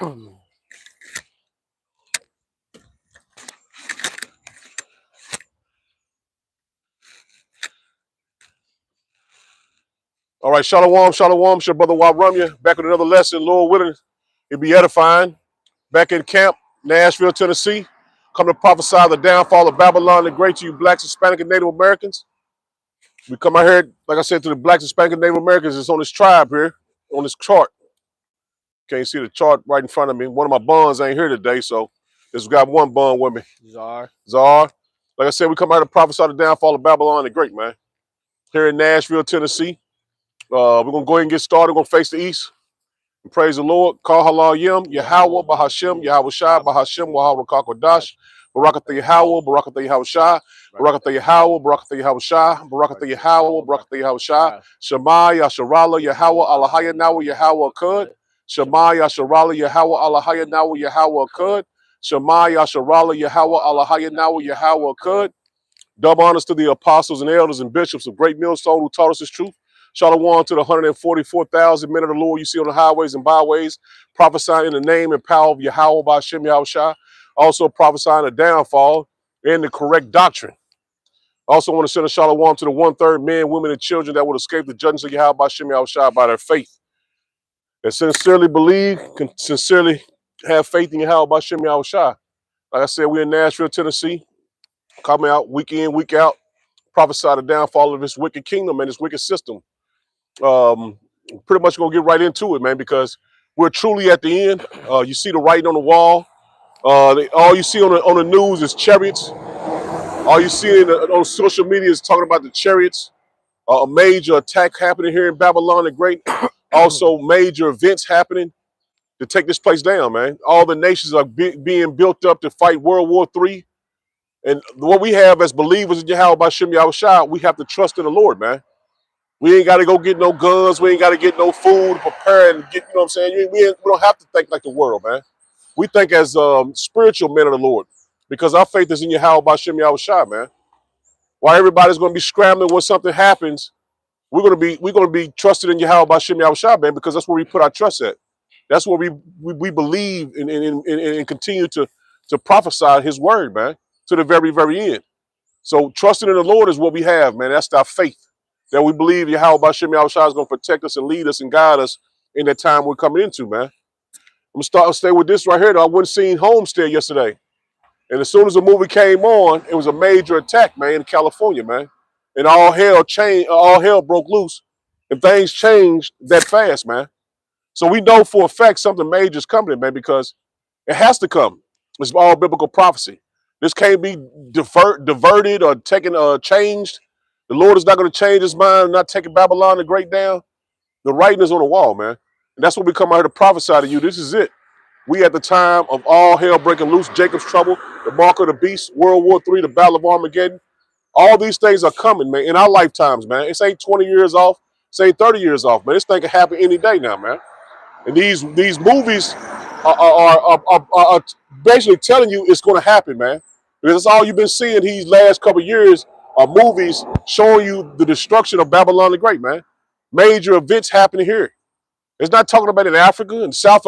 All right, shalom, shalom. It's your brother Wabramya back with another lesson. Lord willing, it'll be edifying. Back in camp, Nashville, Tennessee. Come to prophesy the downfall of Babylon the Great to you blacks, Hispanic, and Native Americans. We come out here, like I said, to the blacks, Hispanic, and Native Americans. It's on this tribe here, on this chart. Can't see the chart right in front of me. One of my bonds ain't here today, so just got one bond with me. Czar. Like I said, we come out to prophesy the downfall of Babylon the Great, man. Here in Nashville, Tennessee. We're going to go ahead and get started. We're going to face the east. And praise the Lord. Call halal yim, Yahweh, Bahashim, Yahweh Shai, Bahashim, Wahawah Kakwadash, Barakatha Yahweh, Barakatha Yahweh Shai, Barakatha Yahweh, Barakatha Yahweh Shai, Barakatha Yahweh, Barakatha Yahweh Shai, Shema, Yasharala, Yahweh, Allahaya Nawa, Yahweh Kud, Shema, Yasharala, Yahweh, Allahaya Nawa, Yahweh Kud, Shema, Yasharala, Yahweh, Allahaya Nawa, Yahweh Kud. Double honors to the apostles and elders and bishops of Great Millstone who taught us this truth. Shalom to the 144,000 men of the Lord you see on the highways and byways, prophesying in the name and power of Yahweh by Shem Yahushua. Also prophesying the downfall and the correct doctrine. Also want to send a shalom to the 1/3 men, women, and children that would escape the judgments of Yahweh by Shem Yahushua by their faith. That sincerely believe, can sincerely have faith in Yahweh by Shem Yahushua. Like I said, we're in Nashville, Tennessee. Coming out week in, week out, prophesy the downfall of this wicked kingdom and this wicked system. Pretty much gonna get right into it, man, because we're truly at the end. You see the writing on the wall. All you see on the news is chariots. All you see on social media is talking about the chariots. A major attack happening here in Babylon the Great. Also, major events happening to take this place down, man. All the nations are being built up to fight World War III. And what we have as believers in Yahweh by Shem Yahushua, we have to trust in the Lord, man. We ain't got to go get no guns. We ain't got to get no food, prepare and get, you know what I'm saying? We don't have to think like the world, man. We think as spiritual men of the Lord because our faith is in Yahweh by Shem Yahushua, man. While everybody's going to be scrambling when something happens, we're going to be trusted in Yahweh by Shem Yahushua, man, because that's where we put our trust at. That's where we believe and continue to prophesy his word, man, to the very, very end. So trusting in the Lord is what we have, man. That's our faith. That we believe Yahweh Bashem Yahushua is going to protect us and lead us and guide us in that time we're coming into, man. I'm going to stay with this right here, though. I went and seen Homestead yesterday. And as soon as the movie came on, it was a major attack, man, in California, man. And all hell broke loose. And things changed that fast, man. So we know for a fact something major is coming, man, because it has to come. It's all biblical prophecy. This can't be diverted or taken changed. The Lord is not going to change his mind, not taking Babylon the Great down. The writing is on the wall, man. And that's what we come out here to prophesy to you. This is it. We at the time of all hell breaking loose, Jacob's trouble, the mark of the beast, World War III, the Battle of Armageddon. All these things are coming, man, in our lifetimes, man. It's ain't 20 years off. It's ain't 30 years off, man. This thing can happen any day now, man. And these movies are basically telling you it's going to happen, man. Because that's all you've been seeing these last couple of years are movies showing you the destruction of Babylon the Great, man. Major events happening here. It's not talking about in Africa and South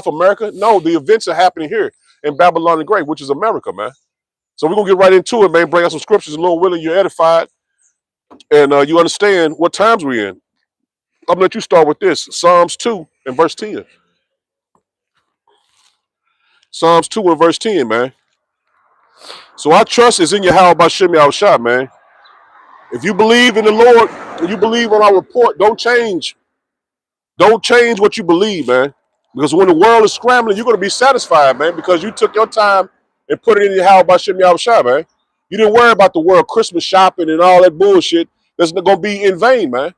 America. No, the events are happening here in Babylon the Great, which is America, man. So we're going to get right into it, man. Bring out some scriptures. Lord willing, you're edified and you understand what times we're in. I'm going to let you start with this. Psalms 2 and verse 10. Psalms 2 and verse 10, man. So our trust is in Yahweh Bashem Yahushua, man. If you believe in the Lord and you believe on our report, don't change. Don't change what you believe, man. Because when the world is scrambling, you're going to be satisfied, man, because you took your time and put it in Yahweh Bashem Yahushua, man. You didn't worry about the world Christmas shopping and all that bullshit. That's going to be in vain, man.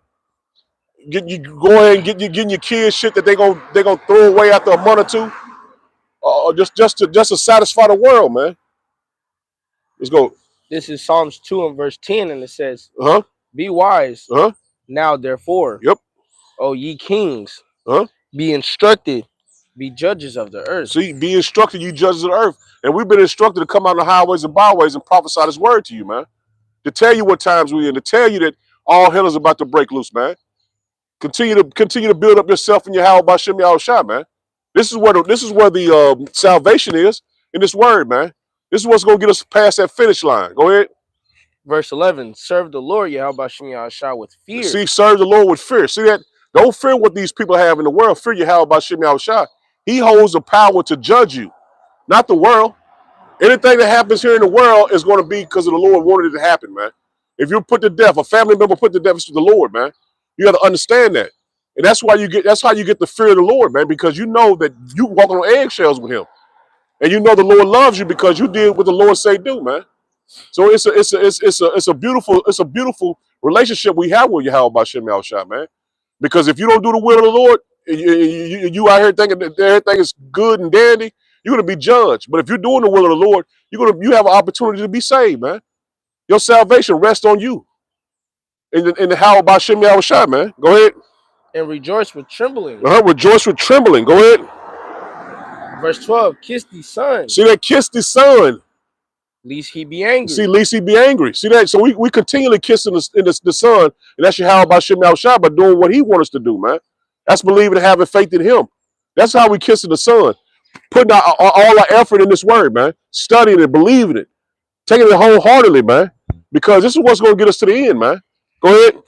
You go ahead and getting your kids shit that they're gonna throw away after a month or two, just to satisfy the world, man. Let's go. This is Psalms 2 and verse 10, and it says, Be wise now, therefore, O ye kings, be instructed, be judges of the earth. See, be instructed, you judges of the earth. And we've been instructed to come out on the highways and byways and prophesy this word to you, man. To tell you what times we're in, to tell you that all hell is about to break loose, man. Continue to build up yourself in your Yahweh Bashem Yahushua, man. This is where the salvation is in this word, man. This is what's gonna get us past that finish line. Go ahead. Verse 11, serve the Lord Yahweh Shem Yahushua with fear. See, serve the Lord with fear. See that? Don't fear what these people have in the world. Fear Yahweh Shem Yahushua. He holds the power to judge you, not the world. Anything that happens here in the world is going to be because of the Lord wanted it to happen, man. If you're put to death, a family member put to death, it's the Lord, man. You got to understand that. And that's why that's how you get the fear of the Lord, man, because you know that you walking on eggshells with him. And you know the Lord loves you because you did what the Lord say do, man. So it's a beautiful relationship we have with Yahweh Shem Yahushua, man. Because if you don't do the will of the Lord, you out here thinking that everything is good and dandy, you're gonna be judged. But if you're doing the will of the Lord, you have an opportunity to be saved, man. Your salvation rests on you. In the Yahweh Shem Yahushua, man. Go ahead. And rejoice with trembling. Rejoice with trembling. Go ahead. Verse 12, kiss the son. See that? Kiss the son. Lest he be angry. See, lest he be angry. See that? So we continually kissing the son, and that's Yahweh Shem Yahushua by doing what he wants us to do, man. That's believing and having faith in him. That's how we kissing the son. Putting all our effort in this word, man. Studying it, believing it. Taking it wholeheartedly, man. Because this is what's going to get us to the end, man. Go ahead.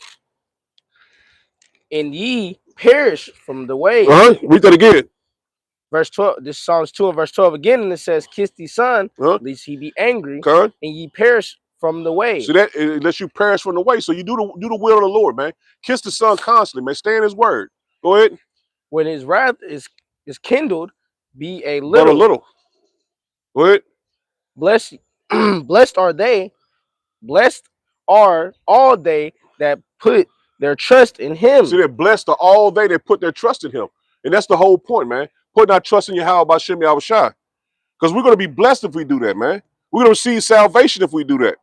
And ye perish from the way. Read that again. Verse 12, this Psalms 2 and verse 12 again, and it says, kiss the son, lest he be angry, and ye perish from the way. See that? Unless you perish from the way. So you do the will of the Lord, man. Kiss the son constantly, man. Stay in his word. Go ahead. When his wrath is kindled, be a little. But a little. Go ahead. Blessed are all they that put their trust in him. See, they're blessed are all they that put their trust in him. And that's the whole point, man. Putting our trust in Yahweh Shem Yahushua. Because we're going to be blessed if we do that, man. We're going to receive salvation if we do that.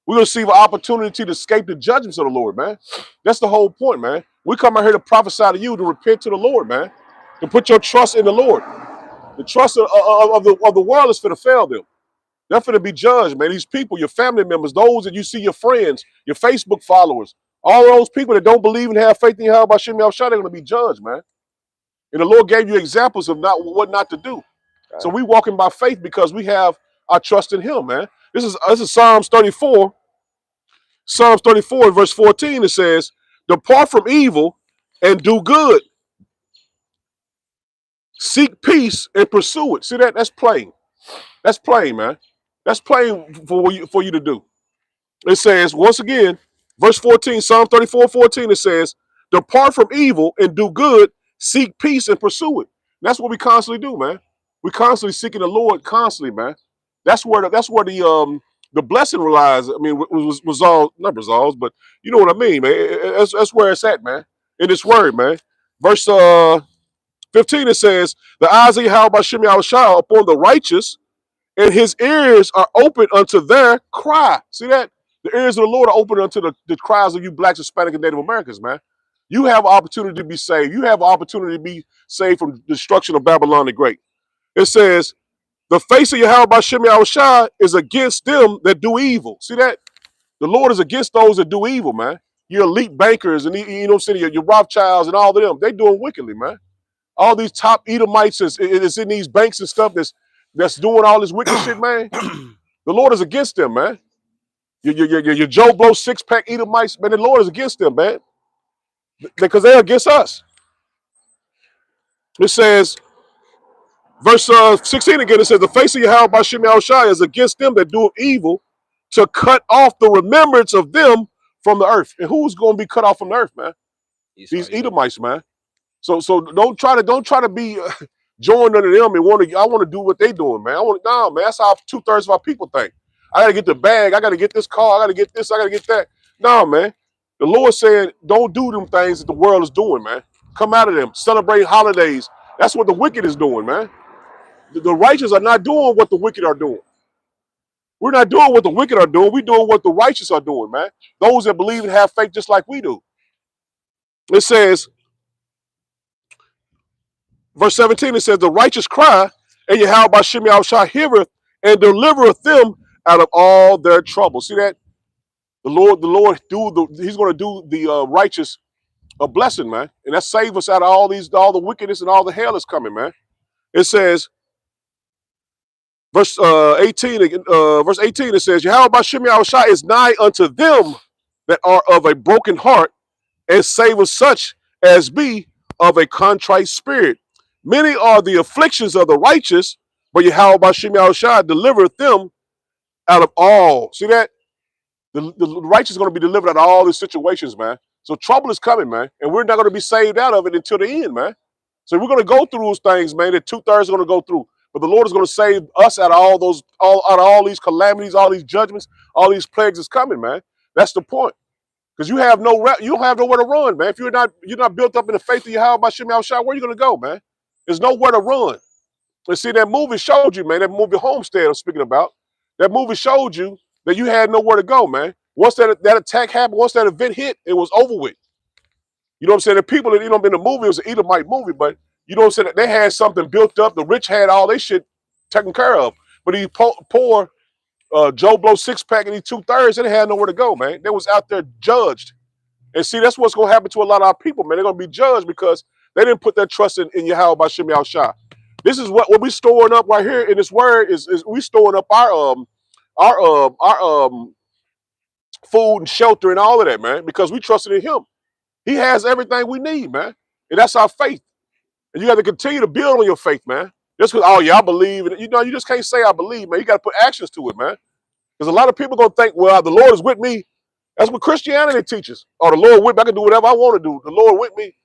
We're going to receive an opportunity to escape the judgments of the Lord, man. That's the whole point, man. We come out here to prophesy to you, to repent to the Lord, man. To put your trust in the Lord. The trust of the world is finna fail them. They're finna be judged, man. These people, your family members, those that you see, your friends, your Facebook followers, all those people that don't believe and have faith in Yahweh Shem Yahushua, they're going to be judged, man. And the Lord gave you examples of what not to do. Right. So we walking by faith because we have our trust in him, man. This is Psalms 34. Psalms 34 verse 14, it says, depart from evil and do good. Seek peace and pursue it. See that? That's plain. That's plain, man. That's plain for you to do. It says, once again, verse 14, Psalm 34:14, it says, depart from evil and do good, seek peace and pursue it. And that's what we constantly do, man. We constantly seeking the Lord constantly, man. That's where the blessing relies. I mean, not resolves, but you know what I mean, man. That's where it's at, man. In this word, man. Verse 15, it says, the eyes of Yahweh Shem Yahushua upon the righteous, and his ears are open unto their cry. See that? The ears of the Lord are open unto the cries of you blacks, Hispanic, and Native Americans, man. You have an opportunity to be saved. You have an opportunity to be saved from the destruction of Babylon the Great. It says, the face of Yahweh Shem Yahushua is against them that do evil. See that? The Lord is against those that do evil, man. Your elite bankers and you know what I'm saying, your Rothschilds and all of them, they doing wickedly, man. All these top Edomites is in these banks and stuff that's doing all this wicked shit, man. The Lord is against them, man. Your Joe Blow six-pack Edomites, man, the Lord is against them, man. Because they're against us. It says, verse 16 again, it says, the face of Yahweh Shem Yahushua is against them that do evil, to cut off the remembrance of them from the earth. And who's going to be cut off from the earth, man? These Edomites, man. So don't try to be joined under them and I want to do what they doing, man. Man. That's how 2/3 of our people think. I got to get the bag. I got to get this car. I got to get this. I got to get that. No, man. The Lord said, don't do them things that the world is doing, man. Come out of them. Celebrate holidays. That's what the wicked is doing, man. The righteous are not doing what the wicked are doing. We're not doing what the wicked are doing. We're doing what the righteous are doing, man. Those that believe and have faith just like we do. It says, verse 17, it says, the righteous cry, and Yahweh Shem Yahushua heareth and delivereth them out of all their trouble. See that? The Lord he's going to do the righteous a blessing, man. And that save us out of all the wickedness and all the hell that's coming, man. It says, verse 18, it says, Yahweh Bashem Yahushua is nigh unto them that are of a broken heart, and saveth such as be of a contrite spirit. Many are the afflictions of the righteous, but Yahweh Bashem Yahushua delivereth them out of all. See that? The righteous is going to be delivered out of all these situations, man. So trouble is coming, man. And we're not going to be saved out of it until the end, man. So we're going to go through those things, man, that 2/3 are going to go through. But the Lord is going to save us out of all those, out of all these calamities, all these judgments, all these plagues is coming, man. That's the point. Because you have you don't have nowhere to run, man. If you're not built up in the faith of Yahweh by Shem Shah, where are you going to go, man? There's nowhere to run. And see, that movie showed you, man, that movie Homestead I'm speaking about, that movie showed you that you had nowhere to go, man. Once that attack happened, once that event hit, it was over with. You know what I'm saying? The people that, in the movie, it was an Edomite movie, but you know what I'm saying? They had something built up. The rich had all their shit taken care of. But these poor Joe Blow six-pack and these 2/3, they had nowhere to go, man. They was out there judged. And see, that's what's going to happen to a lot of our people, man. They're going to be judged because they didn't put their trust in Yahweh by Shem Shah. This is what we storing up right here in this word is we storing up our food and shelter and all of that, man, because we trusted in him. He has everything we need, man. And that's our faith. And you got to continue to build on your faith, man. Just because, oh yeah, I believe in it. You just can't say I believe, man. You got to put actions to it, man. Because a lot of people going to think, well, the Lord is with me. That's what Christianity teaches. Oh, the Lord with me. I can do whatever I want to do. The Lord with me.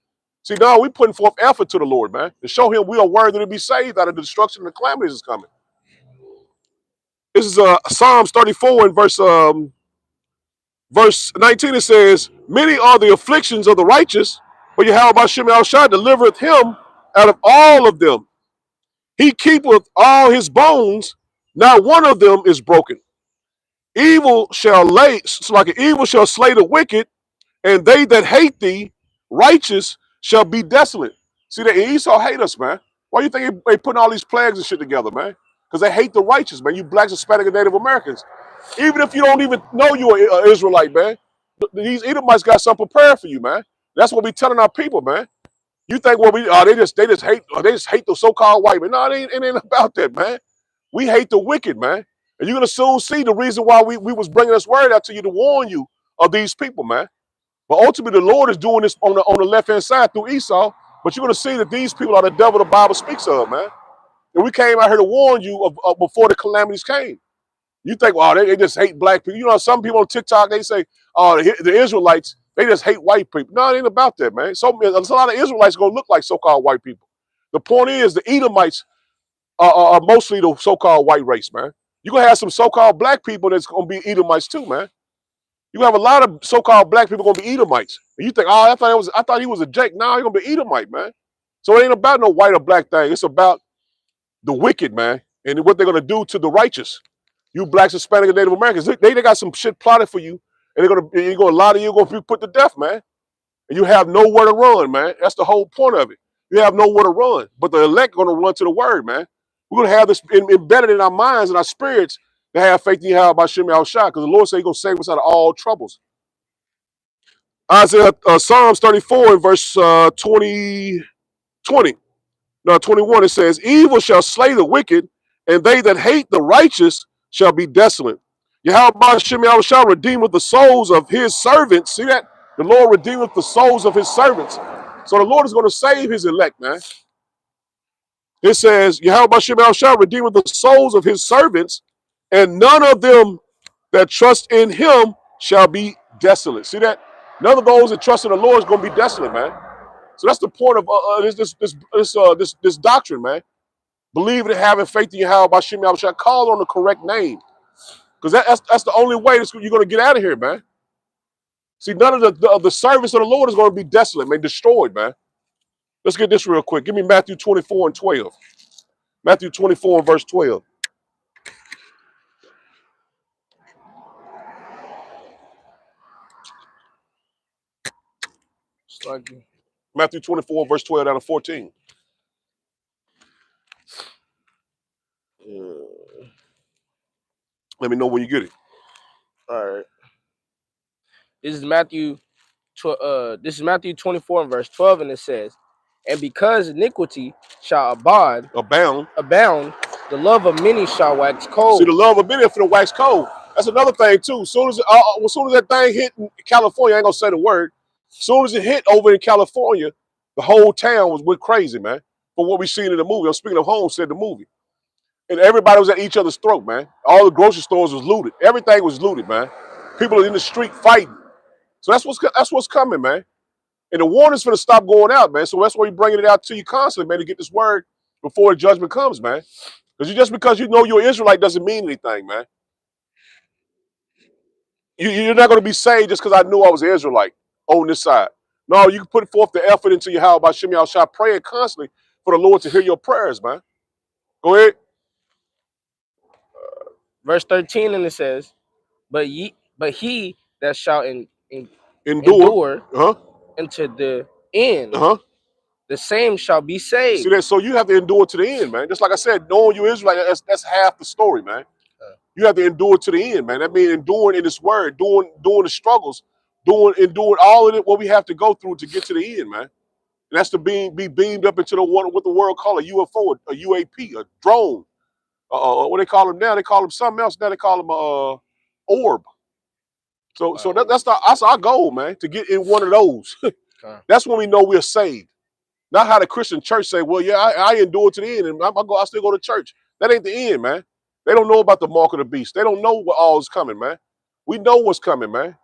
See, now we putting forth effort to the Lord, man, to show him we are worthy to be saved out of the destruction and the calamities is coming. This is Psalms 34 and verse 19. It says, many are the afflictions of the righteous, but Yahweh Bashem Shah delivereth him out of all of them. He keepeth all his bones, not one of them is broken. Evil shall slay the wicked, and they that hate thee, righteous, shall be desolate. See that Esau hate us, man. Why do you think they putting all these plagues and shit together, man? Because they hate the righteous, man. You blacks, Hispanic, and Native Americans. Even if you don't even know you're an Israelite, man, these Edomites got something prepared for you, man. That's what we telling our people, man. You think, well, they just hate the so-called white man. No, it ain't about that, man. We hate the wicked, man. And you're gonna soon see the reason why we was bringing this word out to you to warn you of these people, man. But ultimately, the Lord is doing this on the left-hand side through Esau. But you're going to see that these people are the devil the Bible speaks of, man. And we came out here to warn you of before the calamities came. You think, well, they just hate black people. You know, some people on TikTok, they say, oh, the Israelites, they just hate white people. No, it ain't about that, man. So a lot of Israelites going to look like so-called white people. The point is the Edomites are mostly the so-called white race, man. You're going to have some so-called black people that's going to be Edomites too, man. You have a lot of so-called black people going to be Edomites. And you think, oh, I thought he was a Jake. Now he's going to be Edomite, man. So it ain't about no white or black thing. It's about the wicked, man, and what they're going to do to the righteous. You blacks, Hispanic, and Native Americans, they got some shit plotted for you, and a lot of you are going to be put to death, man. And you have nowhere to run, man. That's the whole point of it. You have nowhere to run. But the elect are going to run to the word, man. We're going to have this embedded in our minds and our spirits to have faith in Yahweh by Shem Shah, because the Lord said he's going to save us out of all troubles. Isaiah, Psalms 34 and verse 21, it says, evil shall slay the wicked, and they that hate the righteous shall be desolate. Yahweh Bashem Yahushua redeemeth the souls of his servants. See that? The Lord redeemeth the souls of his servants. So the Lord is going to save his elect, man. It says, Yahweh Bashem Yahushua redeemeth the souls of his servants, and none of them that trust in him shall be desolate. See that? None of those that trust in the Lord is going to be desolate, man. So that's the point of this doctrine, man. Believing and having faith in Yahweh by Shem Yahushua. Call on the correct name, because that's the only way you're going to get out of here, man. See, none of the service of the Lord is going to be desolate, man, destroyed, man. Let's get this real quick. Give me Matthew 24 and 12. Matthew 24 and verse 12. Matthew 24 verse 12 down to 14. Let me know when you get it. All right. This is Matthew 24 and verse 12, and it says, And because iniquity shall abound, the love of many shall wax cold. See, the love of many for the wax cold. That's another thing too. As soon as that thing hit in California, I ain't gonna say the word. As soon as it hit over in California, the whole town went crazy, man. For what we seen in the movie. I'm speaking of Homestead, the movie. And everybody was at each other's throat, man. All the grocery stores was looted. Everything was looted, man. People are in the street fighting. So that's what's coming, man. And the warning's finna stop going out, man. So that's why we bringing it out to you constantly, man, to get this word before the judgment comes, man. Because you know you're an Israelite doesn't mean anything, man. You're not going to be saved just because I knew I was an Israelite on this side. No, you can put forth the effort into your house by Shem Yahshua, praying constantly for the Lord to hear your prayers, man. Go ahead. Verse 13, and it says, but he that shall endure unto the end, the same shall be saved. See that? So you have to endure to the end, man. Just like I said, knowing you Israelite, that's half the story, man. You have to endure to the end, man. That means enduring in this word, doing the struggles, enduring all of it, what we have to go through to get to the end, man. And that's to be beamed up into what the world call a UFO, a UAP, a drone. What they call them now? They call them something else. Now they call them orb. So that's our goal, man, to get in one of those. That's when we know we're saved. Not how the Christian church say, well, yeah, I endure to the end, and I still go to church. That ain't the end, man. They don't know about the mark of the beast. They don't know what all is coming, man. We know what's coming, man.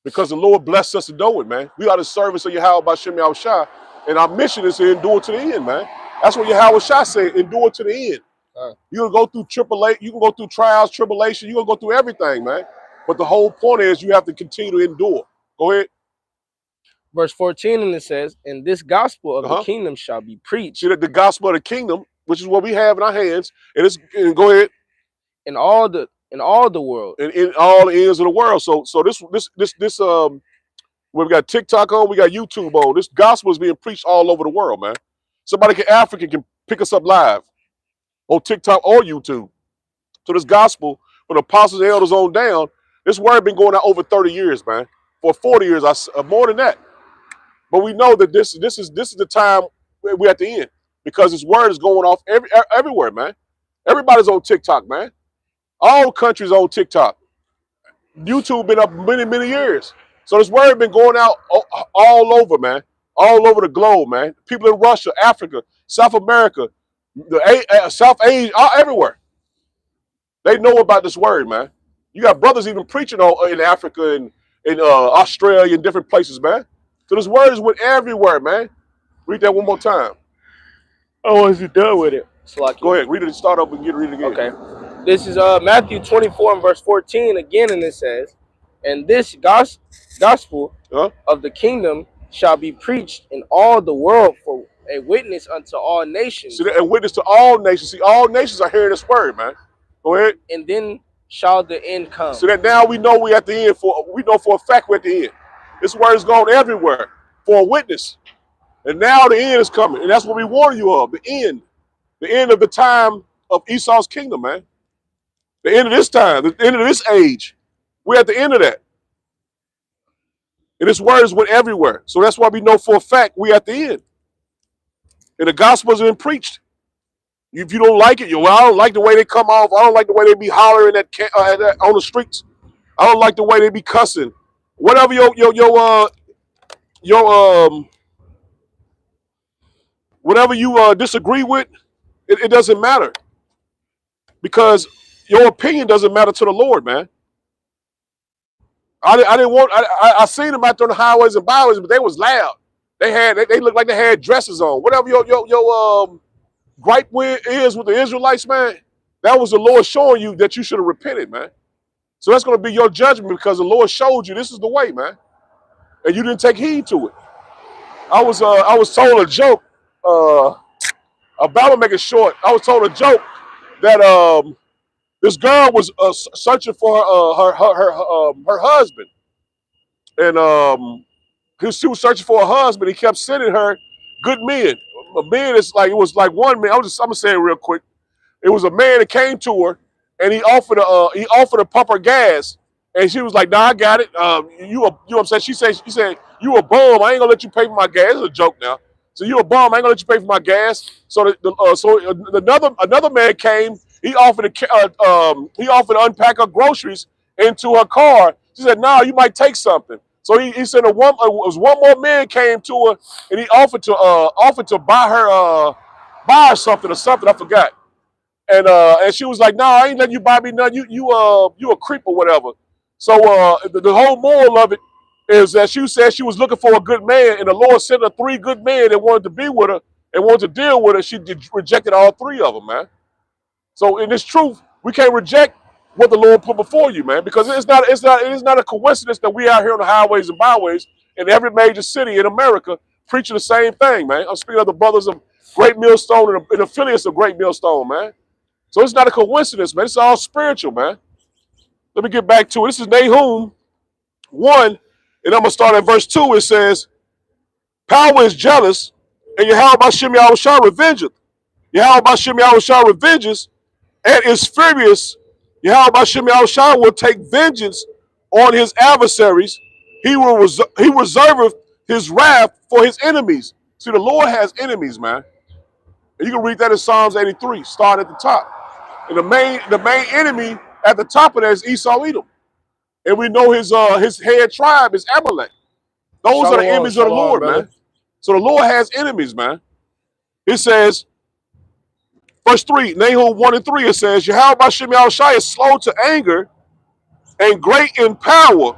Because the Lord blessed us to know it, man. We are the service of Yahweh by Shem Yahushua, and our mission is to endure to the end, man. That's what Yahweh Shah said, endure to the end. You're going to go through you can go through trials, tribulation. You're going to go through everything, man. But the whole point is you have to continue to endure. Go ahead. Verse 14, and it says, and this gospel of the kingdom shall be preached. See, that the gospel of the kingdom, which is what we have in our hands, and go ahead. In all the world. And in all the ends of the world. So this we got TikTok on, we got YouTube on. This gospel is being preached all over the world, man. Somebody African can pick us up live on TikTok or YouTube. So this gospel, from the apostles and elders on down, this word been going out over 30 years, man. For 40 years, more than that. But we know that this is the time we're at the end, because this word is going off everywhere, man. Everybody's on TikTok, man. All countries on TikTok. YouTube been up many years. So this word been going out all over, man. All over the globe, man. People in Russia, Africa, South America, South Asia, everywhere. They know about this word, man. You got brothers even preaching in Africa and in Australia and different places, man. So this word is went everywhere, man. Read that one more time. Oh, is it done with it? Go ahead, read it. Start up and read it again. Okay. This is Matthew 24 and verse 14 again, and it says, and this gospel of the kingdom shall be preached in all the world for a witness unto all nations. See, a witness to all nations. See, all nations are hearing this word, man. Go ahead. And then shall the end come. So that now we know we're at the end. We know for a fact we're at the end. This word is going everywhere for a witness. And now the end is coming. And that's what we warn you of, the end. The end of the time of Esau's kingdom, man. The end of this time, the end of this age. We're at the end of that. And this word is went everywhere. So that's why we know for a fact we're at the end. And the gospel has been preached. If you don't like it, I don't like the way they come off. I don't like the way they be hollering on the streets. I don't like the way they be cussing. Whatever whatever you disagree with, it doesn't matter. Because your opinion doesn't matter to the Lord, man. I seen them out there on the highways and byways, but they was loud. They looked like they had dresses on. Whatever your gripe is with the Israelites, man, that was the Lord showing you that you should have repented, man. So that's going to be your judgment, because the Lord showed you this is the way, man, and you didn't take heed to it. I was told a joke. About to make it short. I was told a joke that this girl was searching for her husband, and she was searching for a husband. He kept sending her good men. A man is like, it was like one man. I'm gonna say it real quick. It was a man that came to her, and he offered to pump her gas, and she was like, "Nah, I got it. You know what I'm saying?" She said, "You a bum. I ain't gonna let you pay for my gas." It's a joke now. So you a bum, I ain't gonna let you pay for my gas. So another man came, he offered to unpack her groceries into her car. She said, no, you might take something. So he said one more man came to her and he offered to buy her something or something, I forgot. And she was like, no, I ain't letting you buy me nothing. You a creep or whatever. So the whole moral of it is that she said she was looking for a good man, and the Lord sent her 3 good men that wanted to be with her and wanted to deal with her. She rejected all 3 of them, man. So in this truth, we can't reject what the Lord put before you, man, because it is not a coincidence that we out here on the highways and byways in every major city in America preaching the same thing, man. I'm speaking of the brothers of Great Millstone and affiliates of Great Millstone, man. So it's not a coincidence, man. It's all spiritual, man. Let me get back to it. This is Nahum 1, and I'm going to start at verse 2. It says, power is jealous, and Yahweh Bashem Yahushua revengeth. Yahweh Bashem Yahushua revenges, and is furious. Yahweh Bashem Yahushua will take vengeance on his adversaries. He reserveth his wrath for his enemies. See, the Lord has enemies, man. And you can read that in Psalms 83, start at the top. And the main enemy at the top of that is Esau Edom. And we know his head tribe is Amalek. Those are the enemies of the Lord, brother. Man. So the Lord has enemies, man. It says, verse 3, Nahum 1 and 3, it says, Yahweh Bashem Yahushua is slow to anger and great in power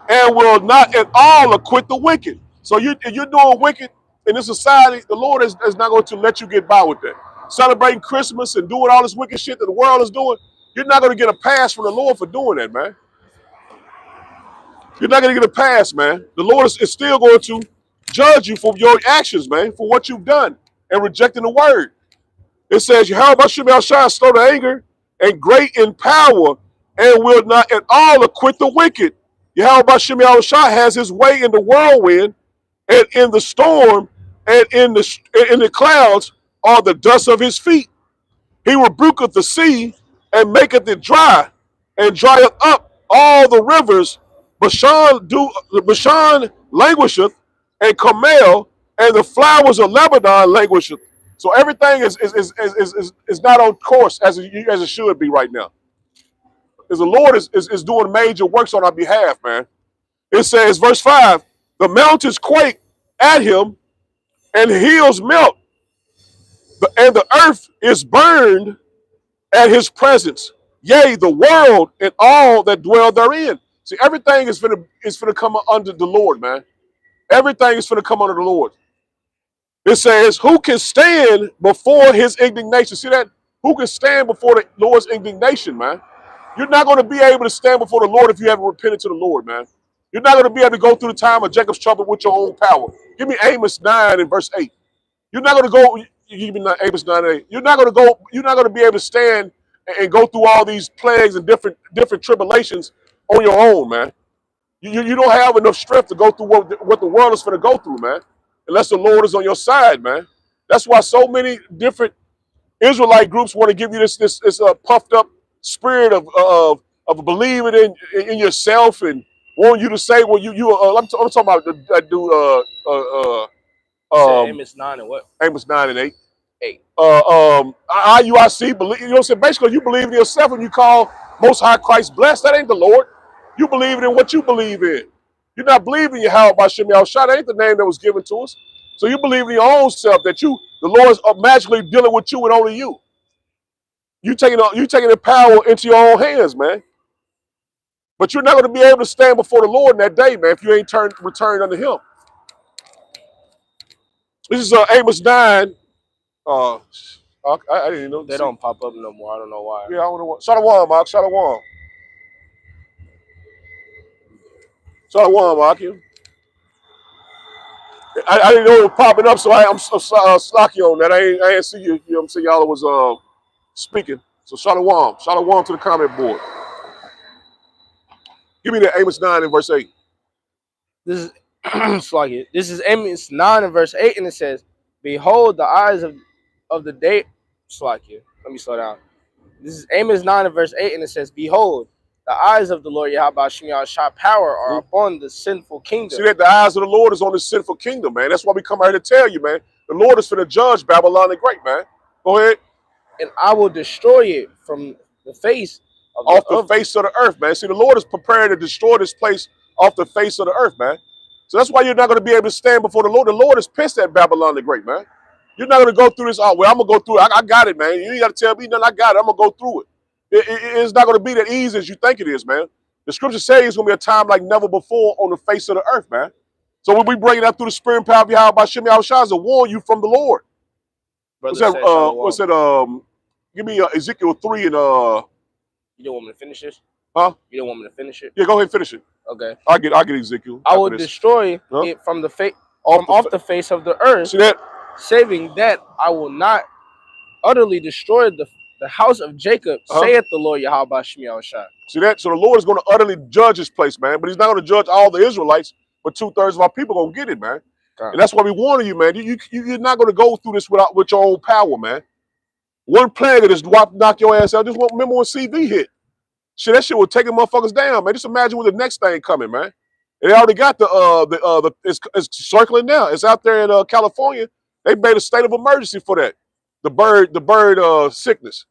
and will not at all acquit the wicked. So you're doing wicked in this society, the Lord is not going to let you get by with that. Celebrating Christmas and doing all this wicked shit that the world is doing, you're not going to get a pass from the Lord for doing that, man. You're not going to get a pass, man. The Lord is still going to judge you for your actions, man, for what you've done and rejecting the word. It says, Yahweh Bashem Yahushua is slow to anger and great in power and will not at all acquit the wicked. Yahweh Bashem Yahushua has his way in the whirlwind and in the storm and in the clouds are the dust of his feet. He rebuketh the sea and maketh it dry and drieth up all the rivers. Bashan languisheth and Carmel and the flowers of Lebanon languisheth. So everything is not on course as it should be right now. Because the Lord is doing major works on our behalf, man. It says, verse 5, the mountains quake at him and hills melt, and the earth is burned at his presence. Yea, the world and all that dwell therein. See, everything is finna come under the Lord, man. Everything is finna come under the Lord. It says, who can stand before his indignation? See that? Who can stand before the Lord's indignation, man? You're not going to be able to stand before the Lord if you haven't repented to the Lord, man. You're not going to be able to go through the time of Jacob's trouble with your own power. Give me Amos 9 and verse 8. You're not going to go, give me Amos 9 and 8. You're not going to be able to stand and go through all these plagues and different tribulations on your own, man. You don't have enough strength to go through what the world is going to go through, man, unless the Lord is on your side, man. That's why so many different Israelite groups want to give you this puffed up spirit of believing in yourself and want you to say, well, I'm talking about that dude. Amos 9 and what? Amos 9 and 8. 8. IUIC, believe, you know what I'm saying? Basically, you believe in yourself and you call Most High Christ blessed. That ain't the Lord. You believe in what you believe in. You're not believing Yahweh Bashem Yahushua. That ain't the name that was given to us. So you believe in your own self that the Lord is magically dealing with you and only you. You taking the power into your own hands, man. But you're not going to be able to stand before the Lord in that day, man, if you ain't returned unto him. This is Amos 9. I didn't know. They don't pop up no more. I don't know why. Yeah, I don't know. Shalom, Mark. Shalom. Shalom, Mark. I didn't know it was popping up, so I'm slocky on that. I ain't see you. You know what I'm saying? Y'all was speaking. So shalom. Shalom to the comment board. Give me the Amos 9 and verse 8. This is This is Amos 9 and verse 8, and it says, behold, the eyes of the day. Let me slow down. This is Amos 9 and verse 8, and it says, behold, the eyes of the Lord Yahweh Bashem Yahushua power are upon the sinful kingdom. See that the eyes of the Lord is on the sinful kingdom, man. That's why we come out here to tell you, man. The Lord is finna judge Babylon the Great, man. Go ahead. And I will destroy it from the face of Off the face of the earth, man. See, the Lord is prepared to destroy this place off the face of the earth, man. So that's why you're not going to be able to stand before the Lord. The Lord is pissed at Babylon the Great, man. You're not going to go through this. Oh, well, I'm going to go through it. I got it, man. You ain't got to tell me nothing. I got it. I'm going to go through it. It's not going to be that easy as you think it is, man. The scripture says it's going to be a time like never before on the face of the earth, man. So when we bring it up through the spirit and power of Yahweh by Shem Yahushua to warn you from the Lord. What's that? What's that? Give me Ezekiel 3 and You don't want me to finish this? Huh? You don't want me to finish it? Yeah, go ahead and finish it. Okay. I'll get Ezekiel. I will destroy it from the face off the face of the earth. See that? Saving that I will not utterly destroy the house of Jacob, saith the Lord Yahweh Shem Yahushua. See that? So the Lord is going to utterly judge this place, man. But he's not going to judge all the Israelites, but 2/3 of our people are going to get it, man. God. And that's why we warning you, man. You're not going to go through this with your own power, man. One plague of this knock your ass out. Just remember when CV hit. Shit, that shit was taking motherfuckers down, man. Just imagine what the next thing coming, man. And they already got it's circling now. It's out there in California. They made a state of emergency for that. The bird sickness.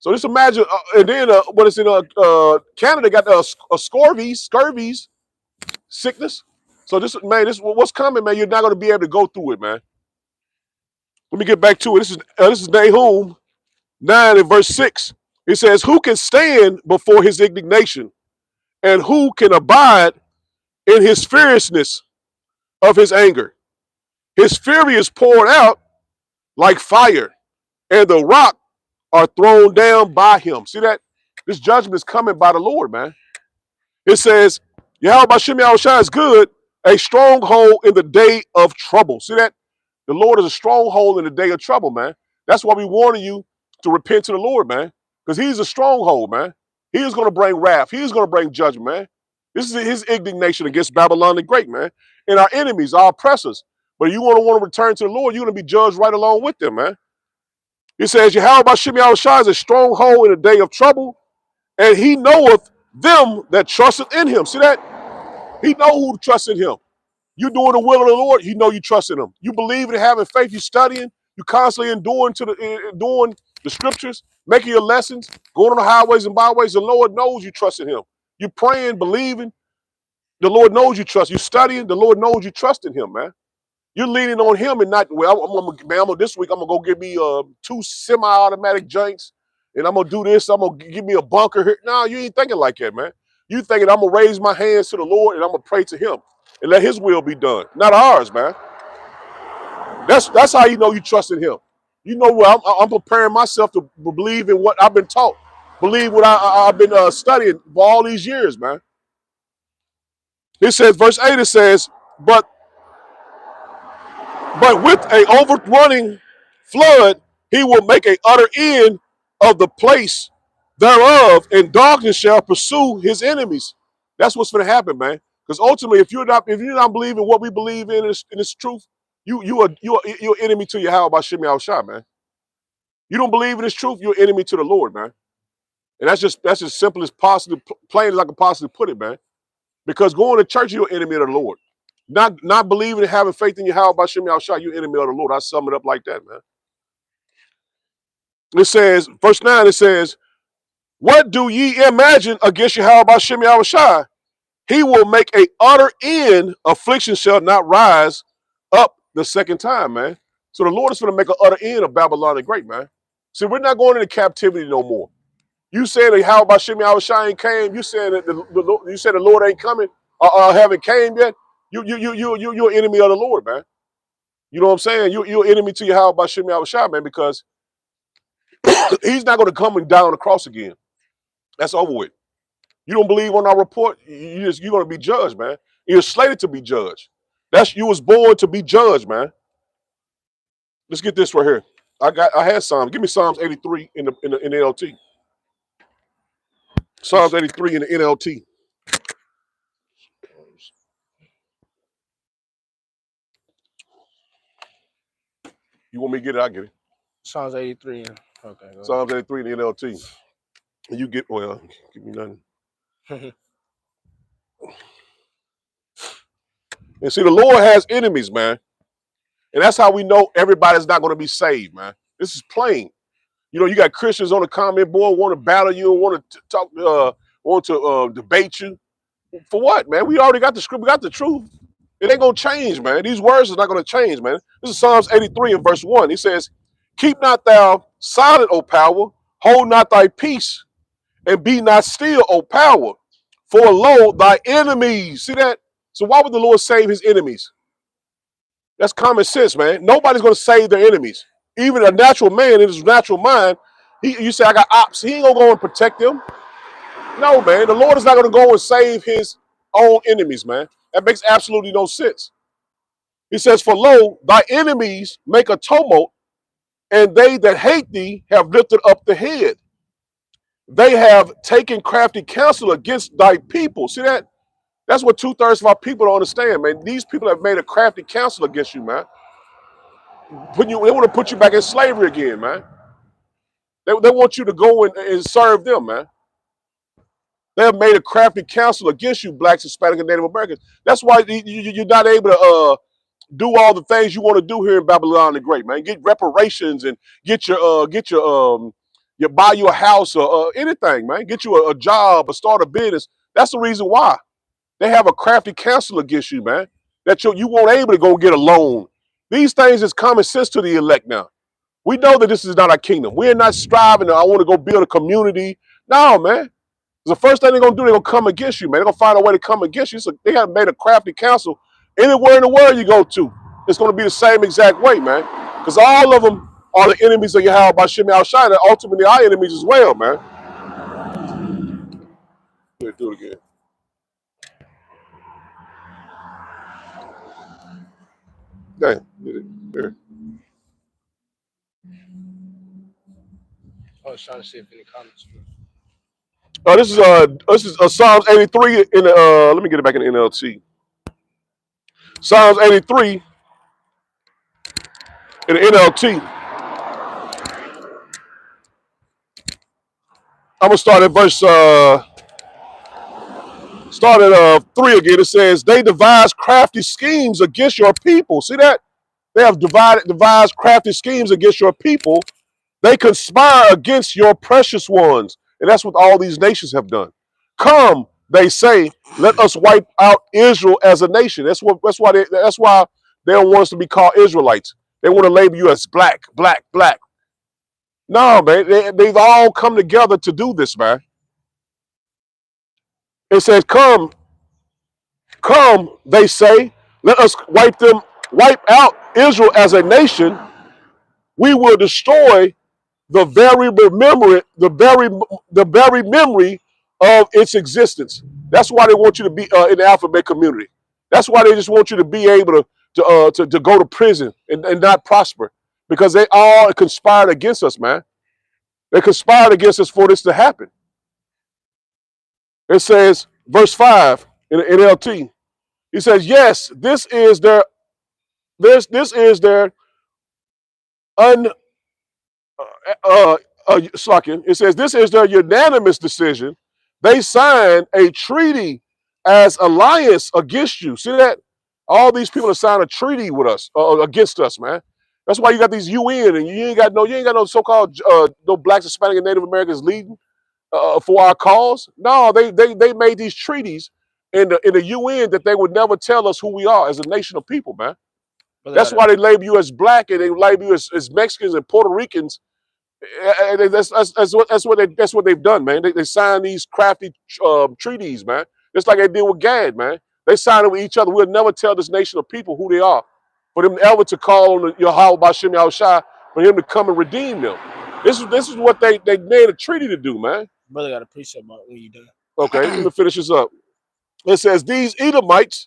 So just imagine, and then what is in Canada got a scurvy sickness. So this what's coming, man. You're not going to be able to go through it, man. Let me get back to it. This is Nahum 9 and verse 6. It says, "Who can stand before his indignation, and who can abide in his fierceness of his anger? His fury is poured out like fire, and the rock are thrown down by him." See that? This judgment is coming by the Lord, man. It says, Yahweh B'Shem Yahushua is good, a stronghold in the day of trouble. See that? The Lord is a stronghold in the day of trouble, man. That's why we warning you to repent to the Lord, man. Because he's a stronghold, man. He is going to bring wrath. He is going to bring judgment, man. This is his indignation against Babylon the Great, man. And our enemies, our oppressors. But if you want to return to the Lord, you're going to be judged right along with them, man. He says, Yahweh B'Shem Yahushua is a stronghold in the day of trouble, and he knoweth them that trusteth in him. See that? He know who trusts in him. You doing the will of the Lord, you know you trust in him. You believe in having faith, you studying, you constantly enduring the scriptures, making your lessons, going on the highways and byways. The Lord knows you trust in him. You praying, believing. The Lord knows you trust. You studying, the Lord knows you trust in him, man. You're leaning on him and not, well, this week I'm going to go get me 2 semi-automatic joints, and I'm going to do this. I'm going to give me a bunker here. No, you ain't thinking like that, man. You thinking I'm going to raise my hands to the Lord and I'm going to pray to him and let his will be done, not ours, man. That's how you know you trust in him. You know what? I'm preparing myself to believe in what I've been taught, believe what I've been studying for all these years, man. It says, verse 8, it says, but with a overrunning flood, he will make an utter end of the place thereof, and darkness shall pursue his enemies. That's what's going to happen, man. Because ultimately, if you're not believing what we believe in this truth, you're enemy to Yahweh by Shem Yahushua, man. You don't believe in this truth, you're enemy to the Lord, man. And that's just simple as possible, plain as I can possibly put it, man. Because going to church, you're enemy of the Lord. Not believing and having faith in Yahweh by Shem Yahushua, you're enemy of the Lord. I sum it up like that, man. It says, verse 9, it says, what do ye imagine against Yahweh by Shem Yahushua? He will make a utter end, affliction shall not rise up the second time, man. So the Lord is going to make an utter end of Babylon the Great, man. See, we're not going into captivity no more. You saying that how about Shem Yahushua ain't came? You saying that you said the Lord ain't coming or haven't came yet? You're an enemy of the Lord, man. You know what I'm saying? You're an enemy to Yahweh by Shem Yahushua, man, because he's not going to come and die on the cross again. That's over with. You don't believe on our report, you're going to be judged, man. You're slated to be judged. You was born to be judged, man. Let's get this right here. I had Psalms. Give me Psalms 83 in the NLT. Psalms 83 in the NLT. You want me to get it? I get it. Psalms 83. Okay. Psalms 83 in the NLT. And you get, well, give me nothing. And see, the Lord has enemies, man. And that's how we know everybody's not going to be saved, man. This is plain. You know, you got Christians on the comment board want to battle you and want to talk, want to debate you. For what, man? We already got the script. We got the truth. It ain't going to change, man. These words is not going to change, man. This is Psalms 83 and verse 1. He says, keep not thou silent, O power. Hold not thy peace, and be not still, O power. For lo, thy enemies. See that? So why would the Lord save his enemies? That's common sense, man. Nobody's going to save their enemies. Even a natural man in his natural mind, you say, I got ops. He ain't going to go and protect them. No, man. The Lord is not going to go and save his own enemies, man. That makes absolutely no sense. He says, for lo, thy enemies make a tumult, and they that hate thee have lifted up the head. They have taken crafty counsel against thy people. See that? That's what 2/3 of our people don't understand, man. These people have made a crafty counsel against you, man. They want to put you back in slavery again, man. They want you to go and serve them, man. They have made a crafty counsel against you, blacks, Hispanic, and Native Americans. That's why you're not able to do all the things you want to do here in Babylon the Great, man. Get reparations and you buy you a house or anything, man. Get you a job or start a business. That's the reason why. They have a crafty counsel against you, man. That you won't able to go get a loan. These things is common sense to the elect now. We know that this is not our kingdom. We're not striving to, I want to go build a community. No, man. The first thing they're going to do, they're going to come against you, man. They're going to find a way to come against you. So they have made a crafty counsel. Anywhere in the world you go to, it's going to be the same exact way, man. Because all of them are the enemies of Yahweh by Shemi Al-Shai, and ultimately our enemies as well, man. Let's do it again. Dang, here. I was trying to see if any comments were. This is Psalms 83 in the let me get it back in the NLT. Psalms 83 in the NLT. I'm gonna start at verse start at 3 again. It says, they devise crafty schemes against your people. See that? They have devised crafty schemes against your people. They conspire against your precious ones. And that's what all these nations have done. Come, they say, let us wipe out Israel as a nation. That's why they don't want us to be called Israelites. They want to label you as black, black, black. No, man, they've all come together to do this, man. It says, come, they say, let us wipe out Israel as a nation. We will destroy the very memory of its existence. That's why they want you to be in the alphabet community. That's why they just want you to be able to go to prison and not prosper, because they all conspired against us, man. They conspired against us for this to happen. It says, verse 5 in the NLT. He says, yes, this is their it says, this is their unanimous decision. They signed a treaty as alliance against you. See that? All these people have signed a treaty with us, against us, man. That's why you got these UN, and you ain't got no so-called no blacks, Hispanic, and Native Americans leading for our cause. No, they made these treaties in the UN that they would never tell us who we are as a nation of people, man. That's why they label you as black, and they label you as Mexicans and Puerto Ricans. That's what they've done, man. They signed these crafty treaties, man. Just like they did with Gad, man. They signed it with each other. We'll never tell this nation of people who they are. For them ever to call on Yahweh B'Shem Yahushua, for him to come and redeem them. This is what they made a treaty to do, man. Brother got a precept about when you done. Okay, let me finish this up. It says, these Edomites,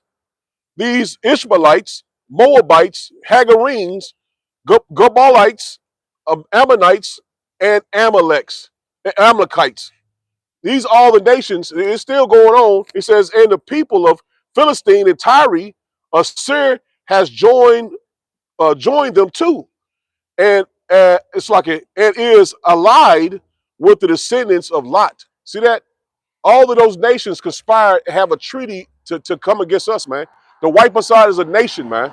these Ishmaelites, Moabites, Hagarenes, Gabalites, Ammonites, and Amalekites. These are the nations. It's still going on. It says, and the people of Philistine and Tyre, Assyria has joined them too. And it's like it is allied with the descendants of Lot. See that? All of those nations conspire, have a treaty to come against us, man. To wipe us out as a nation, man.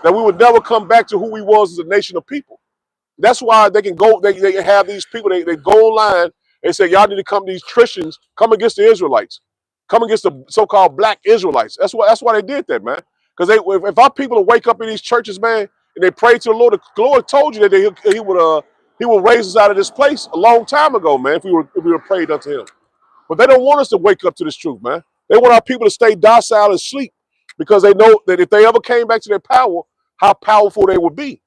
that we would never come back to who we was as a nation of people. That's why they can go, they have these people, they go online and say, y'all need to come, these Christians, come against the Israelites. Come against the so-called black Israelites. That's why they did that, man. Because if our people will wake up in these churches, man, and they pray to the Lord told you that he would raise us out of this place a long time ago, man, if we were prayed unto him. But they don't want us to wake up to this truth, man. They want our people to stay docile and sleep because they know that if they ever came back to their power, how powerful they would be.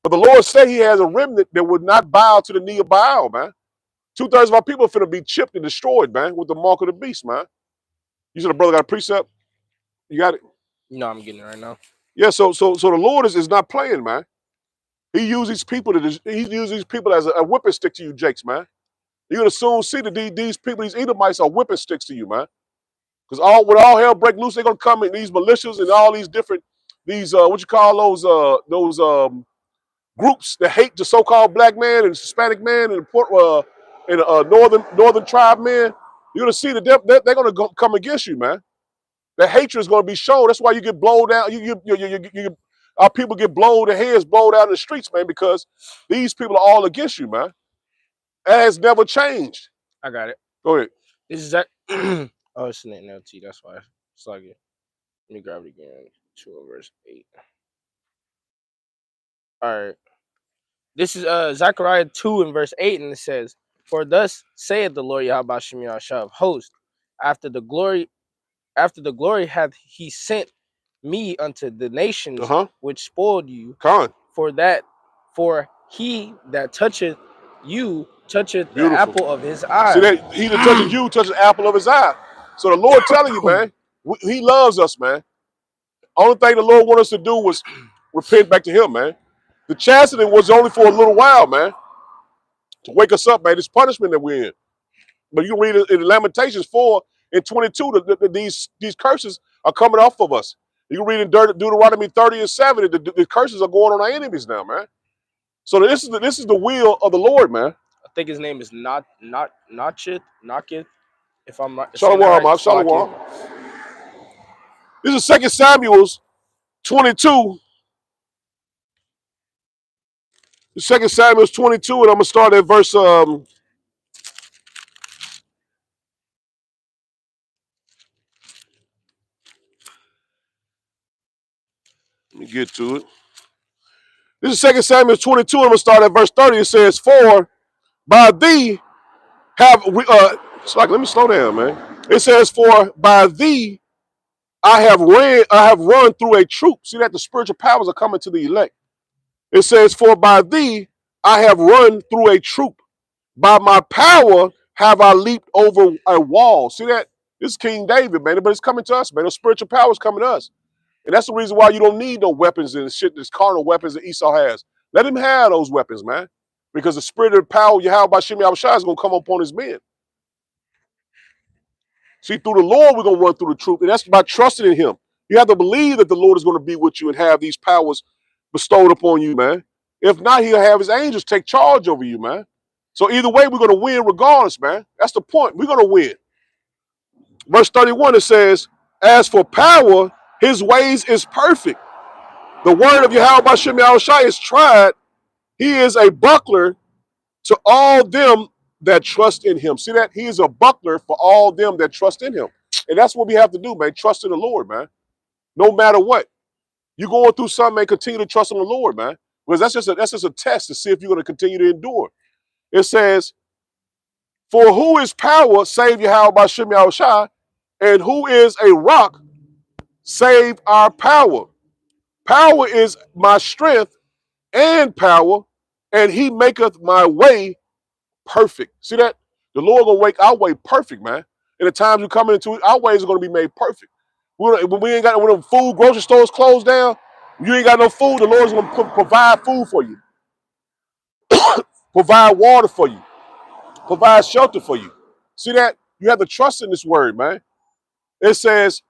But the Lord said he has a remnant that would not bow to the knee of Baal, man. 2/3 of our people are finna be chipped and destroyed, man, with the mark of the beast, man. You said the brother got a precept? You got it? No, I'm getting it right now. Yeah, so the Lord is not playing, man. He used these people as a whipping stick to you, Jakes, man. You're gonna soon see that these people, these Edomites, are whipping sticks to you, man. Because when all hell break loose, they're gonna come in these militias and all these different what you call those groups that hate the so-called black man and Hispanic man and northern tribe man. You're gonna see that they're gonna come against you, man. The hatred is gonna be shown. That's why you get blown down. Our people get their heads blown out in the streets, man, because these people are all against you, man. That has never changed. I got it. Go ahead. This is that. Oh, it's an NLT. That's why it's like it. Let me grab it again. 2 verse 8. All right. This is Zechariah 2 and verse 8, and it says, "For thus saith the Lord Yahweh Shem Yahshua of hosts, after the glory hath he sent me unto the nations which spoiled you, for he that toucheth you toucheth the apple of his eye." See that he that touches you touches the apple of his eye. So the Lord telling you, man, he loves us, man. Only thing the Lord wanted us to do was repent back to him, man. The chastening was only for a little while, man, to wake us up, man. This punishment that we're in. But you can read in Lamentations 4 and 22 that these curses are coming off of us. You can read in Deuteronomy 30 and 7 that the curses are going on our enemies now, man. So this is the will of the Lord, man. I think his name is Nakith. If I'm right. Shalom, Shalom. This is 2 Samuel 22. 2 Samuel 22, and I'm gonna start at verse let me get to it. This is 2 Samuel 22, and I'm gonna start at verse 30. It says, "For by thee have we it's like, let me slow down, man. It says, "For by thee I have run through a troop." See that the spiritual powers are coming to the elect. It says, "For by thee I have run through a troop. By my power have I leaped over a wall." See that? This is King David, man, but it's coming to us, man. The spiritual power is coming to us. And that's the reason why you don't need no weapons and shit, this carnal weapons that Esau has. Let him have those weapons, man. Because the spirit of power, Yahweh Shem Yahushua, is going to come upon his men. See, through the Lord, we're going to run through the truth. And that's by trusting in him. You have to believe that the Lord is going to be with you and have these powers bestowed upon you, man. If not, he'll have his angels take charge over you, man. So either way, we're going to win regardless, man. That's the point. We're going to win. Verse 31, it says, "As for power, his ways is perfect. The word of Yahweh Shem Yahushua is tried. He is a buckler to all them that trust in him." See that? He is a buckler for all them that trust in him. And that's what we have to do, man. Trust in the Lord, man. No matter what. You're going through something, man, continue to trust in the Lord, man. Because that's just a test to see if you're going to continue to endure. It says, "For who is power save Yahweh Shem Yahushua, and who is a rock save our power? Power is my strength and power, and he maketh my way perfect." See that? The Lord gonna make our way perfect, man. In the times we come into it, our ways are gonna be made perfect. When the food, grocery stores closed down, you ain't got no food, the Lord's gonna provide food for you, provide water for you, provide shelter for you. See that? You have to trust in this word, man. It says,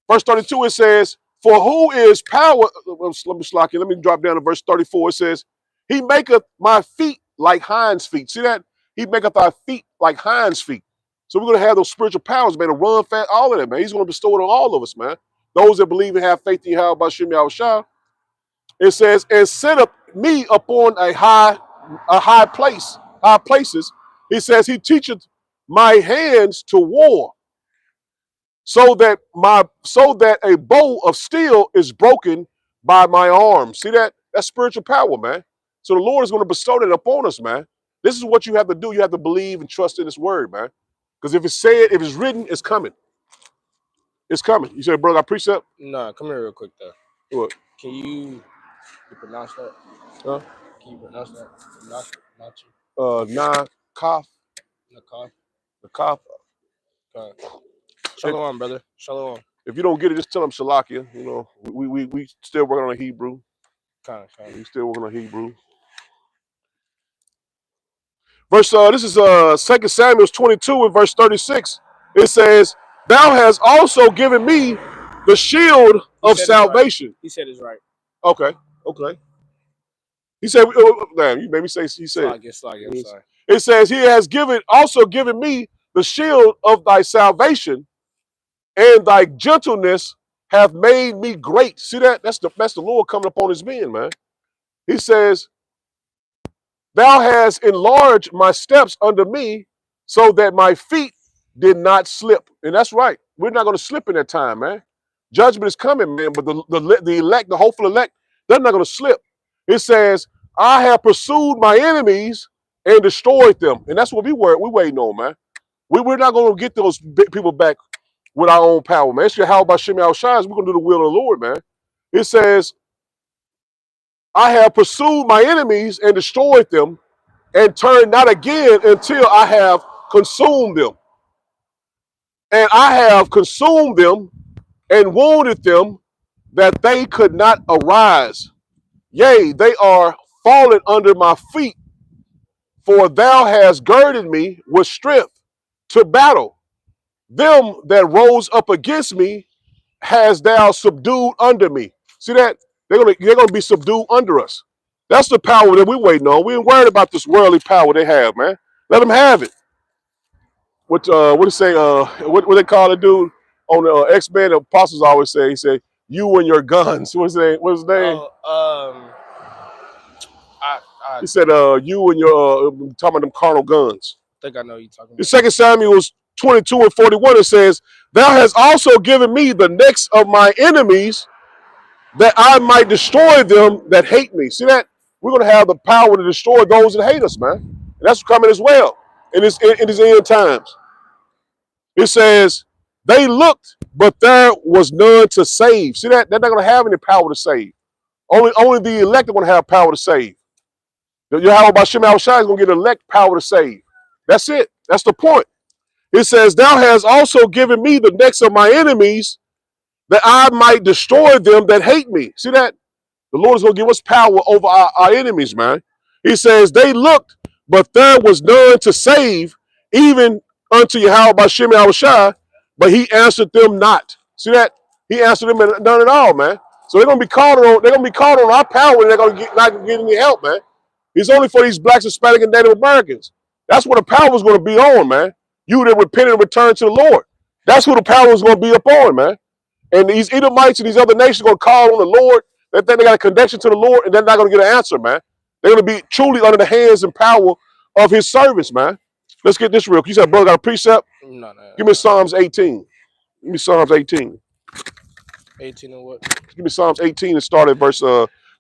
verse 32, it says, "For who is power?" Let me drop down to verse 34. It says, "He maketh my feet like hinds' feet." See that? He maketh our feet like hinds' feet. So we're going to have those spiritual powers, man, to run fast, all of that, man. He's going to bestow it on all of us, man. Those that believe and have faith in Yahweh Shem Yahushua. It says, and set up me upon a high places. He says, he teacheth my hands to war, so that a bow of steel is broken by my arm. See that? That's spiritual power, man. So the Lord is going to bestow that upon us, man. This is what you have to do. You have to believe and trust in His word, man. Because if it's said, if it's written, it's coming. It's coming. You said, brother, I precept? Nah, come here real quick though. What? Can you pronounce that? Huh? Can you pronounce that? Not you. Nakaf. Nakaf. Shalom, brother. Shalom. If you don't get it, just tell them Shalakia. You know, we still working on Hebrew. We still working on Hebrew. Verse, this is 2 Samuel 22 and verse 36. It says, thou hast also given me the shield of salvation. Right. He said it's right. Okay. He said, damn, you made me say, he said. Sorry. It says, he has also given me the shield of thy salvation, and thy gentleness hath made me great. See that? That's the Lord coming upon his being, man. He says, thou hast enlarged my steps under me, so that my feet did not slip. And that's right. We're not going to slip in that time, man. Judgment is coming, man. But the elect, the hopeful elect, they're not going to slip. It says, I have pursued my enemies and destroyed them. And that's what we're waiting on, man. We're not going to get those people back with our own power, man. It's how about Shimei Al-Shai? We're going to do the will of the Lord, man. It says, I have pursued my enemies and destroyed them, and turn not again until I have consumed them. And I have consumed them and wounded them, that they could not arise. Yea, they are fallen under my feet, for thou hast girded me with strength to battle. Them that rose up against me has thou subdued under me. See that? They're gonna be subdued under us. That's the power that we're waiting on. We ain't worried about this worldly power they have, man. Let them have it. What do you say? What they call the dude on the X-Men? The apostles always say, he said, "You and your guns." What's his name? He said, "You and your talking about them carnal guns." I think I know you talking about. In 2 Samuel 22 and 41, it says, "Thou hast also given me the necks of my enemies, that I might destroy them that hate me." See that? We're gonna have the power to destroy those that hate us, man. And that's coming as well in this end times. It says, they looked, but there was none to save. See that? They're not going to have any power to save. Only the elect are going to have power to save. Yahweh Bashim Al-Shai is going to get elect power to save. That's it. That's the point. It says, thou hast also given me the necks of my enemies, that I might destroy them that hate me. See that? The Lord is going to give us power over our enemies, man. He says, they looked, but there was none to save, even unto Yahweh Bashim Al-Shai, but he answered them not. See that? He answered them none at all, man. So they're gonna be called on our power, and they're gonna not get any help, man. It's only for these blacks, Hispanic, and Native Americans. That's what the power is gonna be on, man. You that repent and return to the Lord. That's who the power is gonna be upon, man. And these Edomites and these other nations are gonna call on the Lord. They think they got a connection to the Lord, and they're not gonna get an answer, man. They're gonna be truly under the hands and power of his servants, man. Let's get this real. You said, brother, got a precept? No. Give me Psalms 18. Give me Psalms 18. 18 and what? Give me Psalms 18 and start at verse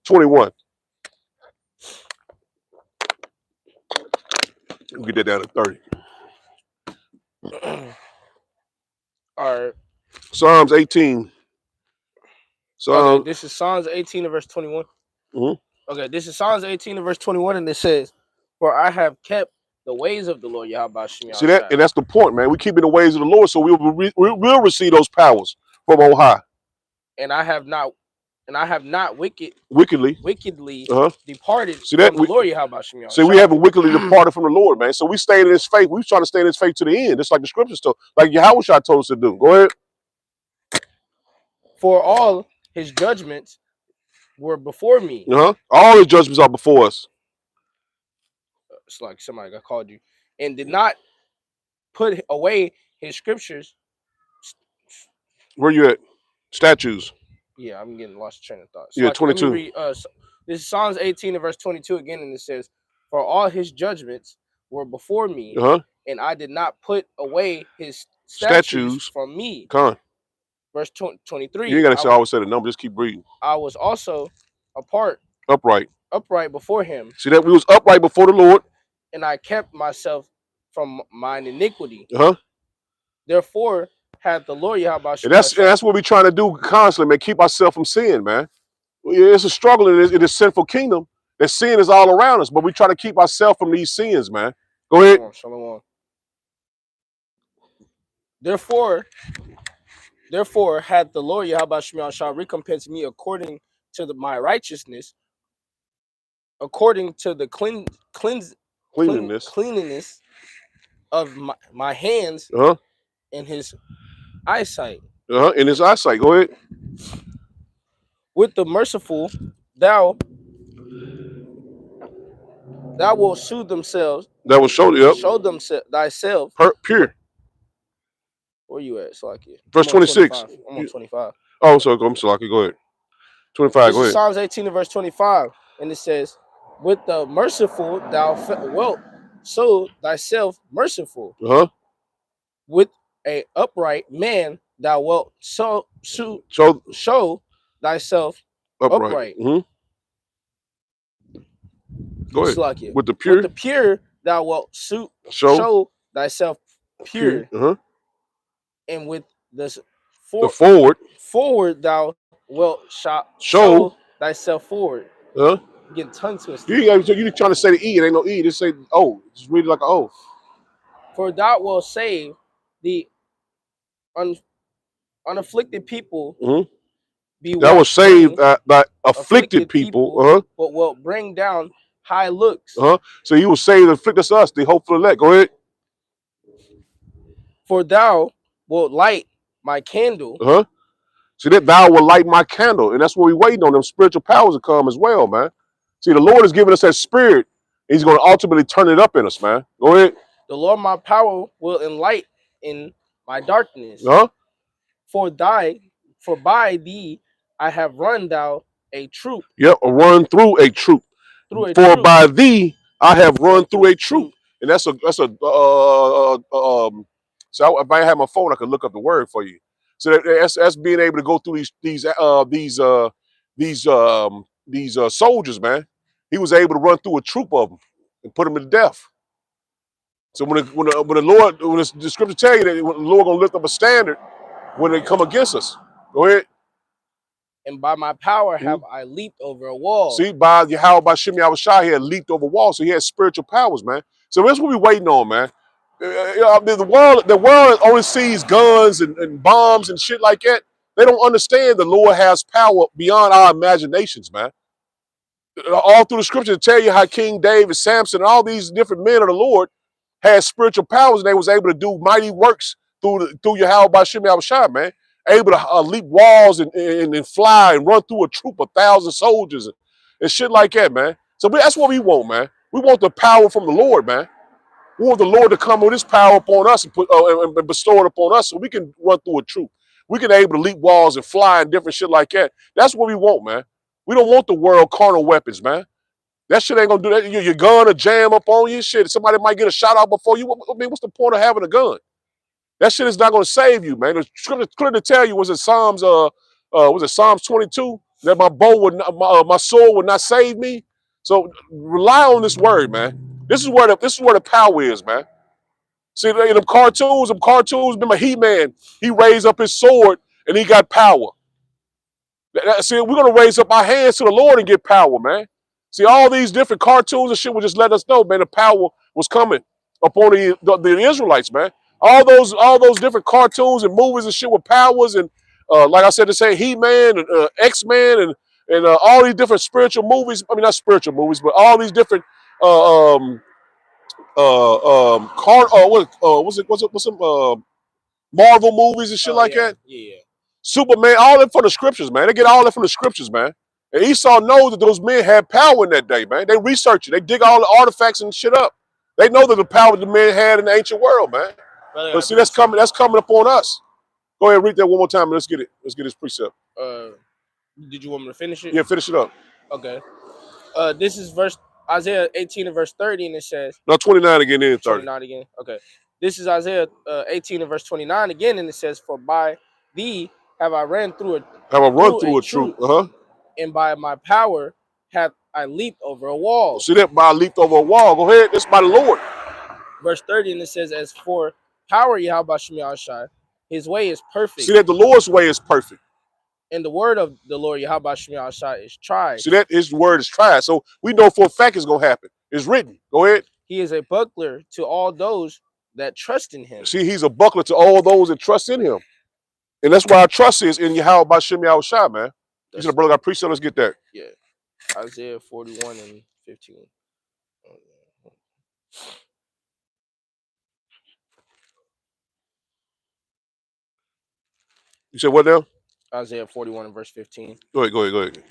21. We'll get that down to 30. All right. Psalms 18. Okay, this is Psalms 18 and verse 21. Mm-hmm. Okay, this is Psalms 18 and verse 21, and it says, for I have kept the ways of the Lord Yahweh Shemi. See that? And that's the point, man. We keeping the ways of the Lord, so we'll receive those powers from on high. And I have not wickedly departed see that? From the Lord Yahweh Shemi. See, we haven't wickedly departed from the Lord, man. So we stayed in his faith. We trying to stay in his faith to the end, just like the scriptures told, like Yahweh told us to do. Go ahead. For all his judgments were before me. All his judgments are before us. It's like somebody got called you, and did not put away his scriptures. Where you at? Statues. Yeah, I'm getting lost train of thought. So Yeah, let me 22. read. This is Psalms 18 and verse 22 again, and it says, "For all his judgments were before me, and I did not put away his statutes from me." Con. Verse 23. You ain't gotta always say the number. Just keep reading. I was also Upright before him. See that we was upright before the Lord, and I kept myself from mine iniquity. Uh-huh. Therefore, had the Lord Yahweh. And that's what we're trying to do constantly, man. Keep ourselves from sin, man. It's a struggle in this sinful kingdom. That sin is all around us, but we try to keep ourselves from these sins, man. Go ahead. Shalom. Therefore, had the Lord Yahweh shall recompense me according to my righteousness, according to the cleanliness of my hands, in his eyesight. In his eyesight. Go ahead. With the merciful, thou will show themselves. That will show thyself pure. Where you at, Salaki? Verse 26. I'm on 25. Oh, sorry, I'm Salaki. Go ahead. 25. Go ahead. Psalms 18 and verse 25, and it says, "With the merciful thou wilt show thyself merciful. With a upright man thou wilt show thyself upright." Go ahead. Salaki. With the pure thou wilt show thyself pure. And with the forward thou wilt show thyself forward. Getting tongue twisted. You trying to say the E, it ain't no E. Just say O. Just read it like an O. For thou wilt save the unafflicted people. That will save the afflicted people. But will bring down high looks. So you will save the afflicted us, the hopeful elect. Go ahead. For thou wilt light my candle. See that thou will light my candle, and that's what we're waiting on. Them spiritual powers to come as well, man. See, the Lord has given us that spirit. He's going to ultimately turn it up in us, man. Go ahead. The Lord my power will enlighten my darkness. For by thee I have run thou a troop. Yep, run through a troop. By thee I have run through a troop. And that's a so if I had my phone, I could look up the word for you. So that's being able to go through these soldiers, man. He was able to run through a troop of them and put them to death. So when the scripture tell you that the Lord gonna lift up a standard when they come against us. Go ahead. And by my power have I leaped over a wall. See, by Shimei Awashai, he had leaped over walls, so he had spiritual powers, man. So that's what we're waiting on, man. The world only sees guns and bombs and shit like that. They don't understand the Lord has power beyond our imaginations, man. All through the scripture to tell you how King David, Samson, and all these different men of the Lord had spiritual powers, and they was able to do mighty works through Yahweh Shimei Awashai, man. Able to leap walls and fly and run through a troop of 1,000 soldiers and shit like that, man. So that's what we want, man. We want the power from the Lord, man. We want the Lord to come with his power upon us and bestow it upon us so we can run through a troop. We can able to leap walls and fly and different shit like that. That's what we want, man. We don't want the world carnal weapons, man. That shit ain't gonna do that. Your gun will jam up on you. Shit, somebody might get a shot out before you. I mean, what's the point of having a gun? That shit is not gonna save you, man. The scripture clearly tell you was it Psalms 22 that my sword would not save me. So rely on this word, man. This is where the power is, man. See, them cartoons, remember He-Man, he raised up his sword and he got power. See, we're gonna raise up our hands to the Lord and get power, man. See, all these different cartoons and shit will just let us know, man, the power was coming upon the Israelites, man. All those different cartoons and movies and shit with powers and like I said, to say He-Man and X-Men and all these different spiritual movies. I mean, not spiritual movies, but all these different what's some Marvel movies and shit like that. Yeah. Superman, all that from the scriptures, man. They get all that from the scriptures, man. And Esau knows that those men had power in that day, man. They research it. They dig all the artifacts and shit up. They know that the power the men had in the ancient world, man. But see, that's coming upon us. Go ahead and read that one more time and let's get it. Let's get this precept. Did you want me to finish it? Yeah, finish it up. Okay. This is Isaiah 18 and verse 30, and it says No, 29 again, then 30. 29 again. Okay. This is Isaiah 18 and verse 29 again, and it says, "For by thee have I ran through a Troop. troop, and by my power have I leaped over a wall." See that? By leaped over a wall. Go ahead. That's by the Lord. Verse 30, and it says, "As for power, Yahweh Shai, his way is perfect." See that? The Lord's way is perfect. And the word of the Lord Yahweh Shai is tried. See that? His word is tried. So we know for a fact it's going to happen. It's written. Go ahead. He is a buckler to all those that trust in him. See, he's a buckler to all those that trust in him. And that's why our trust is in Yahweh B'Shem Yahushua, man. You said, brother, I appreciate it. Let's get that. Yeah. Isaiah 41 and 15. You said what now? Isaiah 41 and verse 15. Go ahead.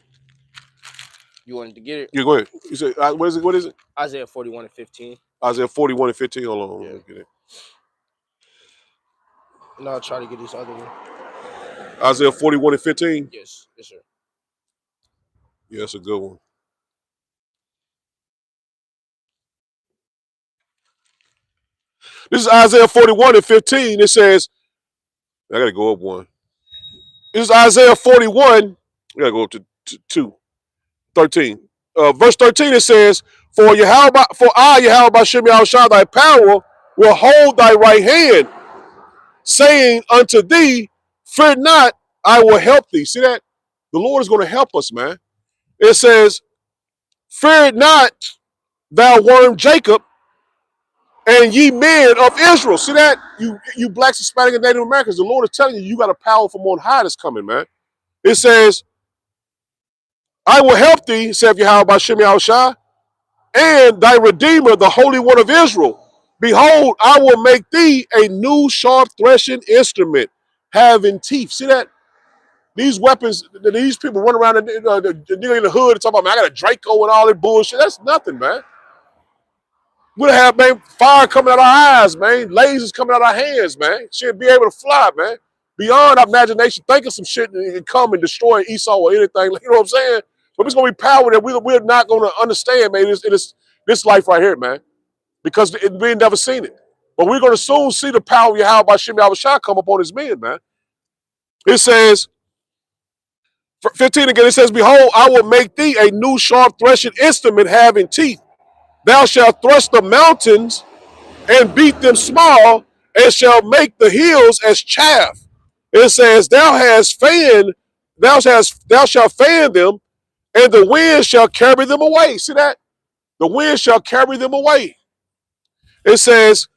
You wanted to get it? Yeah, go ahead. You said, what is it? Isaiah 41 and 15. Isaiah 41 and 15. Hold on. Yeah. Let me get it. And I'll try to get this other one. Isaiah 41 and 15? Yes, sir. Yeah, that's a good one. This is Isaiah 41 and 15. It says, I got to go up one. This is Isaiah 41. I got to go up to 13. Verse 13, it says, For I, Yahweh B'Shem Yahushua, thy power will hold thy right hand, saying unto thee, fear not, I will help thee. See that? The Lord is going to help us, man. It says, fear not, thou worm Jacob, and ye men of Israel. See that? You blacks, Hispanic, and Native Americans, the Lord is telling you, you got a power from on high that's coming, man. It says, I will help thee, saith Yahweh B'Shem Yahushua, and thy Redeemer, the Holy One of Israel. Behold, I will make thee a new sharp threshing instrument, having teeth. See that? These weapons, these people run around the nigga in the hood and talk about, man, I got a Draco and all that bullshit. That's nothing, man. We'll have, man, fire coming out our eyes, man. Lasers coming out our hands, man. Shit be able to fly, man. Beyond our imagination, think of some shit and come and destroy Esau or anything. You know what I'm saying? But it's going to be power that we're not going to understand, man, in this life right here, man. Because we ain't never seen it. But we're going to soon see the power of Yahweh B'Shem Yahushua come upon his men, man. It says, 15 again, it says, Behold, I will make thee a new sharp threshing instrument having teeth. Thou shalt thresh the mountains and beat them small, and shall make the hills as chaff. It says, thou shalt fan them, and the wind shall carry them away. See that? The wind shall carry them away. It says,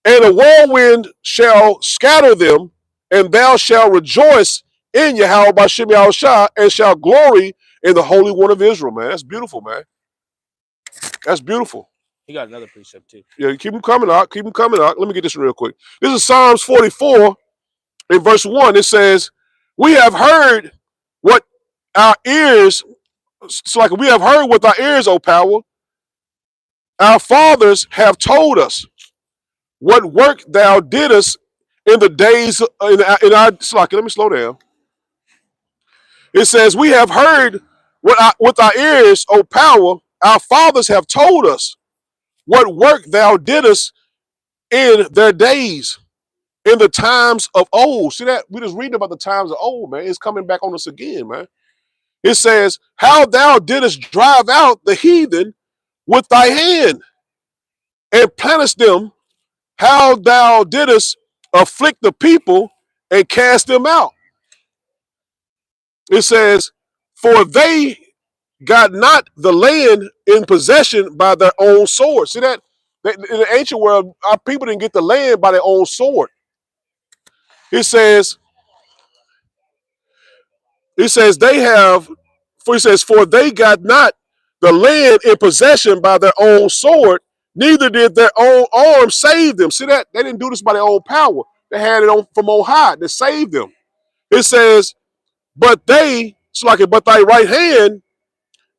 and a whirlwind shall scatter them, and thou shalt rejoice in Yahweh B'Shem Yahushua, and shall glory in the Holy One of Israel, man. That's beautiful, man. That's beautiful. He got another precept too. Yeah, keep them coming out. Keep them coming out. Let me get this real quick. This is Psalms 44 in verse 1. It says, we have heard what our ears, it's like we have heard with our ears, O power. Our fathers have told us what work thou didst in the days in our let me slow down. It says, we have heard with our ears, O power, our fathers have told us what work thou didst in their days, in the times of old. See that? We're just reading about the times of old, man. It's coming back on us again, man. It says, how thou didst drive out the heathen with thy hand and plantest them, how thou didst afflict the people and cast them out. It says, for they got not the land in possession by their own sword. See that? In the ancient world, our people didn't get the land by their own sword. It says they have, for they got not the land in possession by their own sword, neither did their own arm save them. See that? They didn't do this by their own power. They had it from on high that saved them. It says, but thy right hand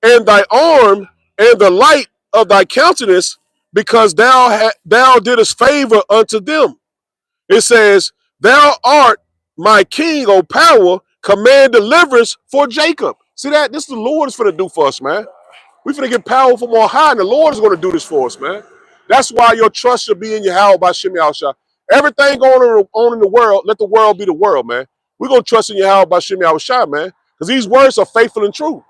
and thy arm and the light of thy countenance, because thou didst favor unto them. It says, thou art my king, O power, command deliverance for Jacob. See that? This is the Lord is finna do for us, man. We finna get power from on high, and the Lord is gonna do this for us, man. That's why your trust should be in Yahweh by Shemi Shah. Everything going on in the world, let the world be the world, man. We're gonna trust in Yahweh by Shemi Shah, man. Because these words are faithful and true.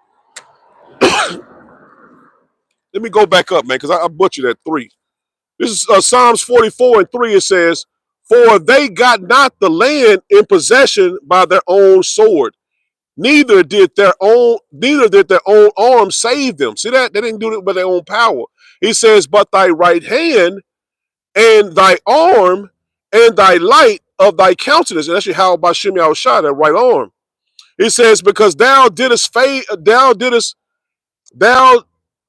Let me go back up, man, because I butchered that 3. This is Psalms 44 and 3. It says, "For they got not the land in possession by their own sword, neither did their own arm save them." See that? They didn't do it by their own power. He says, "But thy right hand and thy arm and thy light of thy countenance," and that's how by Shemi Shah, that right arm. He says, "Because thou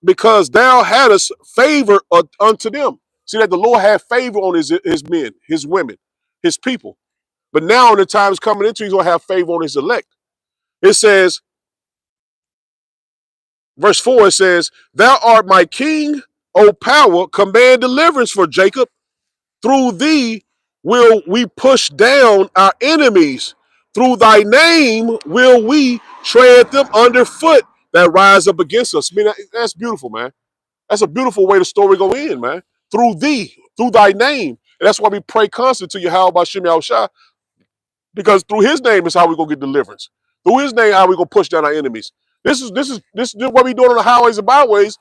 because thou hadst favor unto them." See that the Lord had favor on his men, his women, his people. But now in the times coming into, he's going to have favor on his elect. It says, verse 4, it says, "Thou art my king, O power, command deliverance for Jacob. Through thee will we push down our enemies. Through thy name will we tread them underfoot that rise up against us." I mean, that's beautiful, man. That's a beautiful way the story go in, man. Through thee, through thy name. And that's why we pray constant to Yahweh by Shemi Shah, because through his name is how we gonna get deliverance. Through his name, how we gonna push down our enemies. This is what we doing on the highways and byways.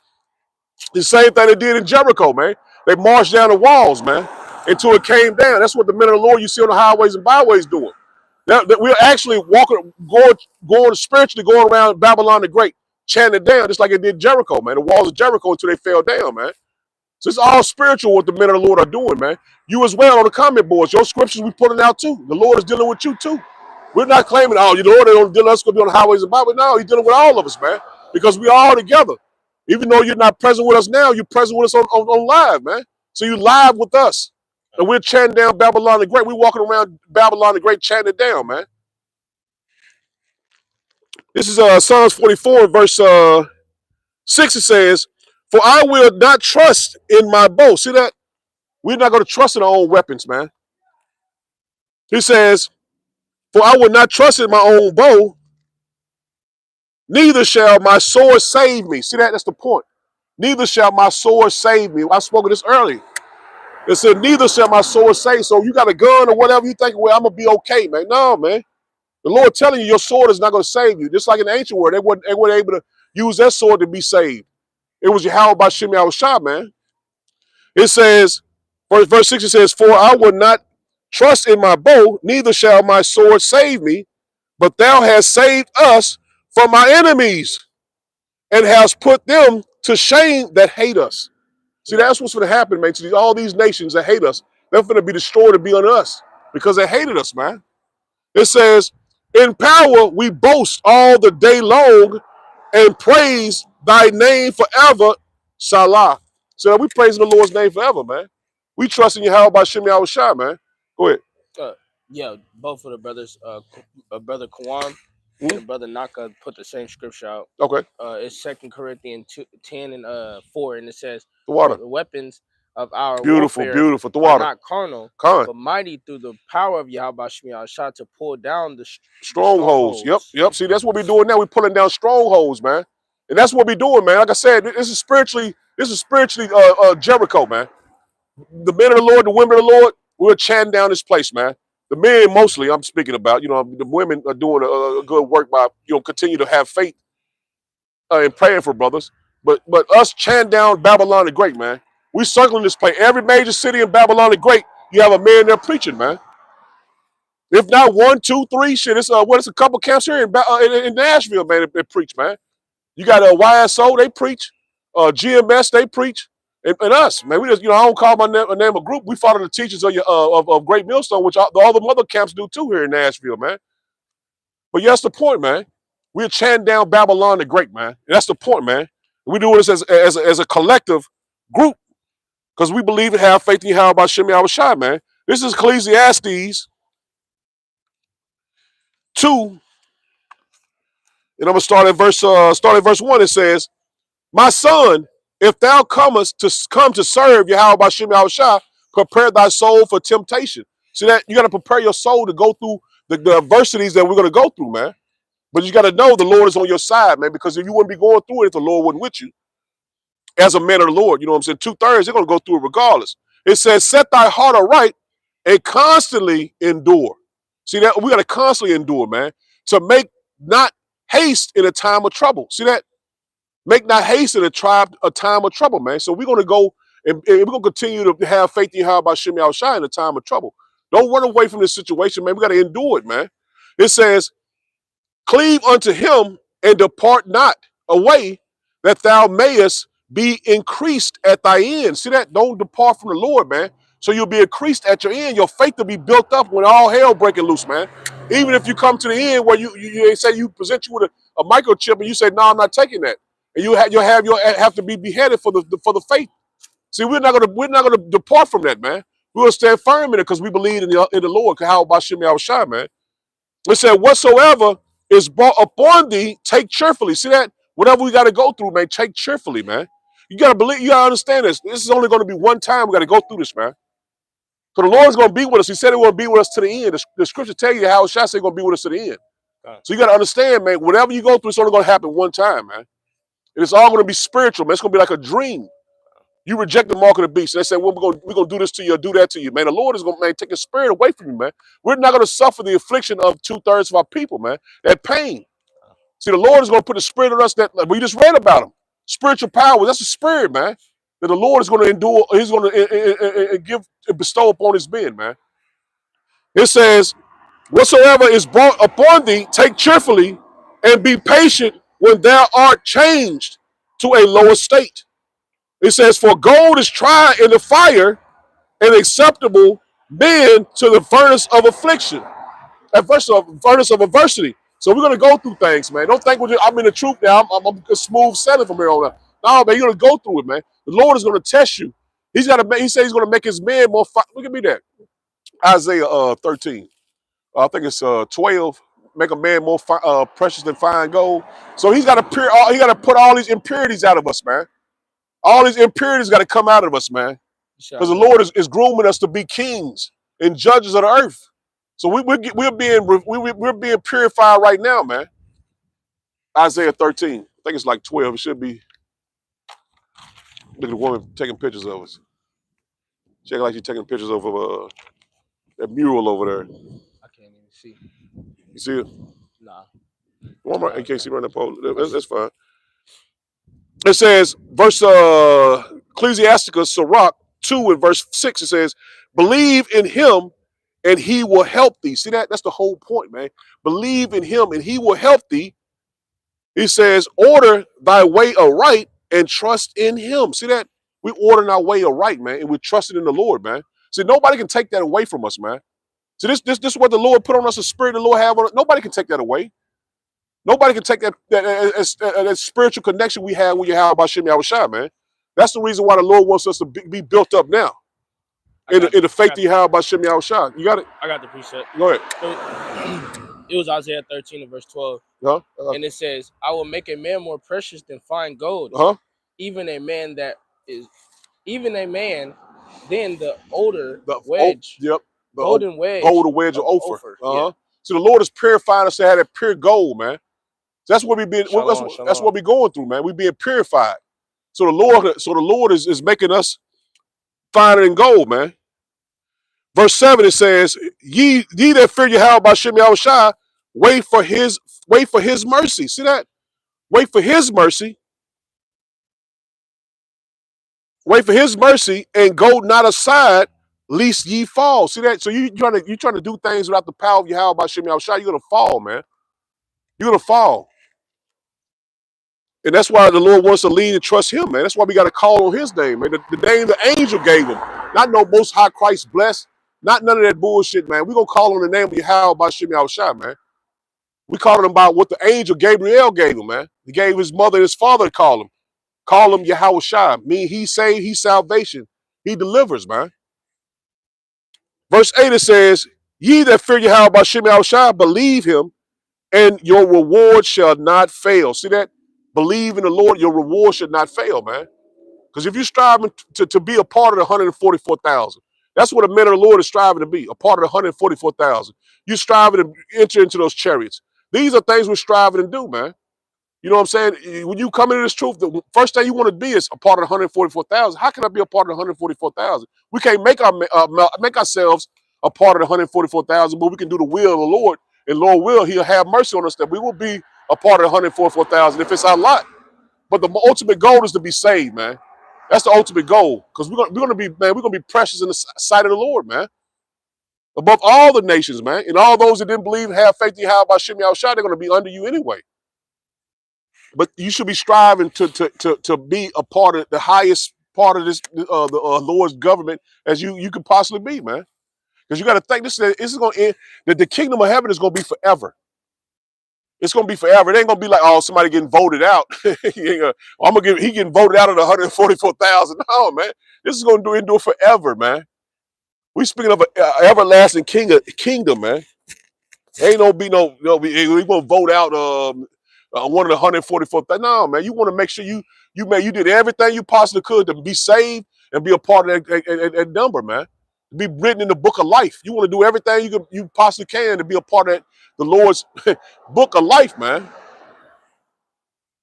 The same thing they did in Jericho, man. They marched down the walls, man, until it came down. That's what the men of the Lord you see on the highways and byways doing. Now, we're actually going spiritually, going around Babylon the Great, chanting it down, just like it did Jericho, man. The walls of Jericho until they fell down, man. So it's all spiritual what the men of the Lord are doing, man. You as well on the comment boards. Your scriptures we putting out too. The Lord is dealing with you too. We're not claiming, oh, the Lord don't deal with us, going to be on the highways and byways. No, he's dealing with all of us, man, because we are all together. Even though you're not present with us now, you're present with us on live, man. So you live with us. And we're chanting down Babylon the Great. We're walking around Babylon the Great chanting it down, man. This is Psalms 44, verse 6. It says, "For I will not trust in my bow." See that? We're not going to trust in our own weapons, man. He says, "For I will not trust in my own bow, neither shall my sword save me." See that? That's the point. Neither shall my sword save me. I spoke of this earlier. It said, "Neither shall my sword save." So you got a gun or whatever, you think, well, I'm going to be okay, man. No, man. The Lord telling you your sword is not going to save you. Just like in the ancient world, they weren't able to use their sword to be saved. It was Yahweh by Shemi Shah, man. It says, verse 6, it says, "For I will not trust in my bow, neither shall my sword save me, but thou hast saved us from our enemies, and hast put them to shame that hate us." See, that's what's going to happen, man, to all these nations that hate us. They're going to be destroyed and be on us because they hated us, man. It says, "In power we boast all the day long and praise thy name forever, Salah." So we praising the Lord's name forever, man. We trust in Yahweh by Shemi Shah, man. Go ahead. Yeah, both of the brothers, brother Kawan and brother Naka, put the same scripture out. Okay. It's 2 Corinthians 10 and 4, and it says, The water. "The weapons of our Beautiful, warfare beautiful. The are water. not carnal, Con. but mighty through the power of Yahweh Shemi Shah to pull down the Strongholds. Yep. See, that's what we're doing now. We're pulling down strongholds, man. And that's what we're doing, man. Like I said, this is spiritually Jericho, man. The men of the Lord, the women of the Lord, we're chanting down this place, man. The men mostly I'm speaking about, the women are doing a good work by, continue to have faith and praying for brothers. But us chanting down Babylon the Great, man. We circling this place. Every major city in Babylon the Great, you have a man there preaching, man. If not 1, 2, 3, shit, it's a couple camps here in Nashville, man. They preach, man. You got YSO, they preach. GMS, they preach. And us, man, we just, I don't call my name a group. We follow the teachings of Great Millstone, which all the other camps do too here in Nashville, man. But yeah, that's the point, man. We're chanting down Babylon the Great, man. And that's the point, man. We do this as a collective group because we believe and have faith in Yahweh by Shemi Shai, man. This is Ecclesiastes 2, and I'm gonna start at verse 1. It says, "My son, if thou come to serve Yahweh by Shemi Shai, prepare thy soul for temptation." See that? You got to prepare your soul to go through the adversities that we're going to go through, man. But you got to know the Lord is on your side, man, because if you wouldn't be going through it if the Lord wasn't with you. As a man of the Lord, you know what I'm saying? 2/3, they're going to go through it regardless. It says, set thy heart aright and constantly endure. See that? We got to constantly endure, man, to make not haste in a time of trouble. See that? Make not haste in a time of trouble, man. So we're going to go and we're going to continue to have faith in Yahweh Shem Yahushua in a time of trouble. Don't run away from this situation, man. We got to endure it, man. It says, cleave unto him and depart not away, that thou mayest be increased at thy end. See that? Don't depart from the Lord, man. So you'll be increased at your end. Your faith will be built up when all hell breaking loose, man. Even if you come to the end where you say you present you with a microchip and you say, no, I'm not taking that. And you'll have to be beheaded for the faith. See, we're not gonna depart from that, man. We're gonna stand firm in it because we believe in the Lord. How about Shem Yahushua, man? It said, whatsoever is brought upon thee, take cheerfully. See that? Whatever we got to go through, man, take cheerfully, man. You got to believe, you got to understand this. This is only going to be one time we got to go through this, man. So the Lord's going to be with us. He said he will be with us to the end. The scripture tell you how Shai said going to be with us to the end. So you got to understand, man, whatever you go through, it's only going to happen one time, man. And it's all going to be spiritual, man. It's going to be like a dream. You reject the mark of the beast. And they say, well, we're going to do this to you or do that to you, man. The Lord is going to, take the spirit away from you, man. We're not going to suffer the affliction of 2/3 of our people, man. That pain. See, the Lord is going to put the spirit on us that we just read about him. Spiritual power, that's a spirit, man. That the Lord is going to endure, he's going to give and bestow upon his men, man. It says, whatsoever is brought upon thee, take cheerfully and be patient when thou art changed to a lower state. It says, for gold is tried in the fire and acceptable men to the furnace of affliction. Furnace of adversity. So we're going to go through things, man. Don't think I'm in the truth now. I'm a smooth sailing from here on out. No, man, you're going to go through it, man. The Lord is going to test you. He said he's going to make his men more. Look at me there. Isaiah 13. I think it's 12. Make a man more precious than fine gold. So he's got to put all these impurities out of us, man. All these impurities got to come out of us, man. Because the Lord is grooming us to be kings and judges of the earth. So we're being purified right now, man. Isaiah 13. I think it's like 12. It should be. Look at the woman taking pictures of us. She like she's taking pictures of that mural over there. I can't even see. You see it? Nah. One you can't see right now, Paul. That's fine. It says, verse Ecclesiasticus Sirach 2 and verse 6. It says, believe in him and he will help thee. See that? That's the whole point, man. Believe in him and he will help thee. He says, order thy way aright and trust in him. See that? We ordering our way aright, man, and we're trusting in the Lord, man. See, nobody can take that away from us, man. See, this is what the Lord put on us, the spirit the Lord have on us. Nobody can take that away. Nobody can take that spiritual connection we have when you have about Shem Yahushua, man. That's the reason why the Lord wants us to be built up now. In the faith that you have about Shem Yahushua. You got it? I got the precept. Go ahead. It was Isaiah 13 and verse 12. And it says, I will make a man more precious than fine gold. Even a man then the wedge. Golden wedge. Golden wedge of Ophir. Yeah. So the Lord is purifying us to have that pure gold, man. So that's what we've been. That's what we're going through, man. We're being purified. So the Lord is making us finer than gold, man. Verse 7 it says, ye that fear Yahweh by Shem Yahushua, wait for his mercy. See that? Wait for his mercy. Wait for his mercy and go not aside, lest ye fall. See that? So you trying to do things without the power of Yahweh by Shem Yahushua, you're gonna fall, man. You're gonna fall. And that's why the Lord wants to lean and trust him, man. That's why we got to call on his name, man. The name the angel gave him. Not no most high Christ blessed. Not none of that bullshit, man. We're going to call on the name of Yahweh by Shem Yahushua, man. We calling him by what the angel Gabriel gave him, man. He gave his mother and his father to call him. Call him Yahushua. Mean he saved, he salvation. He delivers, man. Verse 8 it says, ye that fear Yahweh by Shem Yahushua, believe him, and your reward shall not fail. See that? Believe in the Lord, your reward should not fail, man. Because if you're striving to be a part of the 144,000, That's what a man of the Lord is striving to be, a part of the 144,000. You're striving to enter into those chariots. These are things we're striving to do, man. You know what I'm saying? When you come into this truth, the first thing you want to be is a part of the 144,000. How can I be a part of the 144,000? We can't make ourselves a part of the 144,000, but we can do the will of the Lord. And Lord will, He'll have mercy on us that we will be a part of the 144,000 if it's our lot. But the ultimate goal is to be saved, man. That's the ultimate goal, because we're gonna be, man. We're gonna be precious in the sight of the Lord, man. Above all the nations, man, and all those that didn't believe, have faith in how about Shimei Shai, they're gonna be under you anyway. But you should be striving to be a part of the highest part of this the Lord's government as you can possibly be, man. Because you got to think this is going to end. That the kingdom of heaven is going to be forever. It's going to be forever. It ain't going to be like, oh, somebody getting voted out. He getting voted out of the 144,000. No, man. This is going to endure forever, man. We speaking of an everlasting kingdom, man. Ain't we gonna vote out one of the 144,000. No, man. You want to make sure you did everything you possibly could to be saved and be a part of that number, man. Be written in the book of life. You want to do everything you possibly can to be a part of the Lord's book of life, man.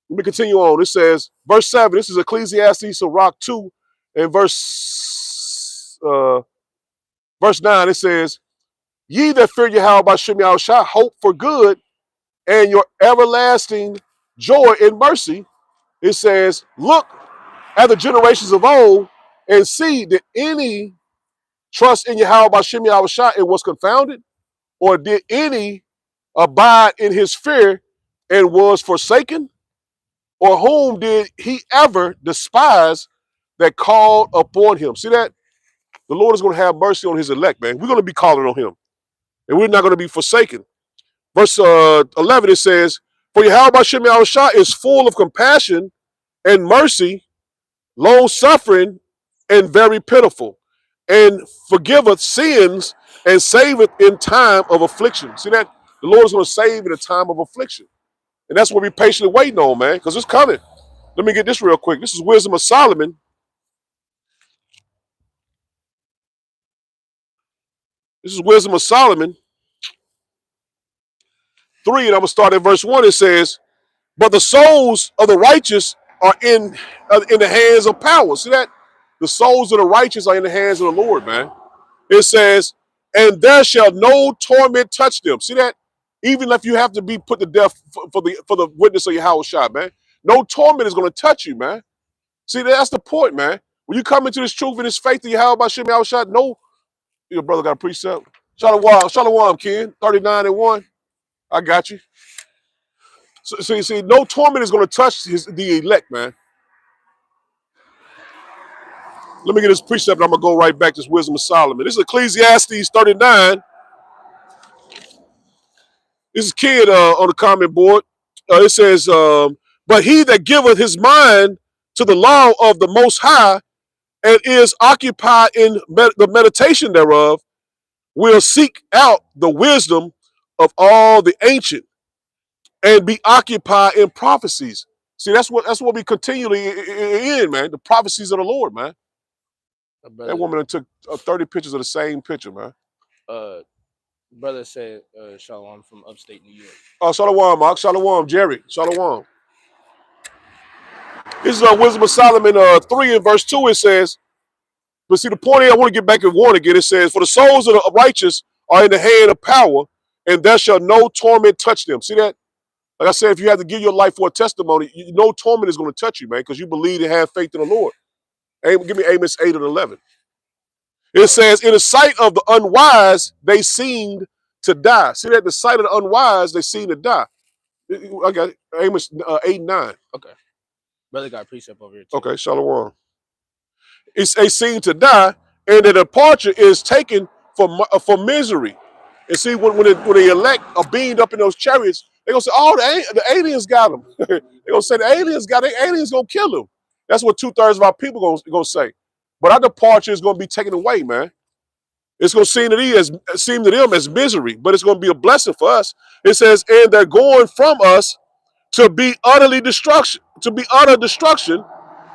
Let me continue on. It says, verse 7, this is Ecclesiastes, so Rock 2, and verse 9, it says, ye that fear Yahweh by Shimei Shai, hope for good and your everlasting joy and mercy. It says, look at the generations of old and see that any trust in Yahweh by Shimei Shai and was confounded, or did any abide in his fear and was forsaken? Or whom did he ever despise that called upon him? See that? The Lord is going to have mercy on his elect, man. We're going to be calling on him, and we're not going to be forsaken. Verse 11, it says, for Yahweh Shimei Shai is full of compassion and mercy, long suffering, and very pitiful, and forgiveth sins and saveth in time of affliction. See that? The Lord is going to save in a time of affliction. And that's what we're patiently waiting on, man, because it's coming. Let me get this real quick. This is Wisdom of Solomon. This is Wisdom of Solomon 3, and I'm going to start at verse 1. It says, but the souls of the righteous are in the hands of power. See that? The souls of the righteous are in the hands of the Lord, man. It says, and there shall no torment touch them. See that? Even if you have to be put to death for the witness of Yahweh Shai, man. No torment is going to touch you, man. See, that's the point, man. When you come into this truth and this faith that Yahweh Shai, Shai, no, your brother got a precept. Shalom, Ken, 39 and 1. I got you. So you see, no torment is going to touch the elect, man. Let me get this precept, and I'm going to go right back to this Wisdom of Solomon. This is Ecclesiastes 39. This is Kid on the comment board. It says, but he that giveth his mind to the law of the Most High and is occupied in the meditation thereof will seek out the wisdom of all the ancient and be occupied in prophecies. See, that's what we continually in, man. The prophecies of the Lord, man. That woman took 30 pictures of the same picture, man. Brother said, Shalom from upstate New York. Oh, Shalom, Mark. Shalom, Jerry. Shalom. This is Wisdom of Solomon 3 and verse 2. It says, but see, the point here, I want to get back and warn again. It says, for the souls of the righteous are in the hand of power, and there shall no torment touch them. See that? Like I said, if you have to give your life for a testimony, no torment is going to touch you, man, because you believe and have faith in the Lord. Give me Amos 8 and 11. It says, in the sight of the unwise, they seemed to die. See that? The sight of the unwise, they seem to die. I got it. Amos 8 and 9. Okay. Brother got precept over here, too. Okay, Shalom. It's a seem to die, and the departure is taken for misery. And see, when the elect are beamed up in those chariots, they're going to say, oh, the aliens got them. They're going to say the aliens got them. The aliens going to kill them. That's what 2/3 of our people going to say. But our departure is going to be taken away, man. It's going to seem to them as misery, but it's going to be a blessing for us. It says, and they're going from us to be utter destruction.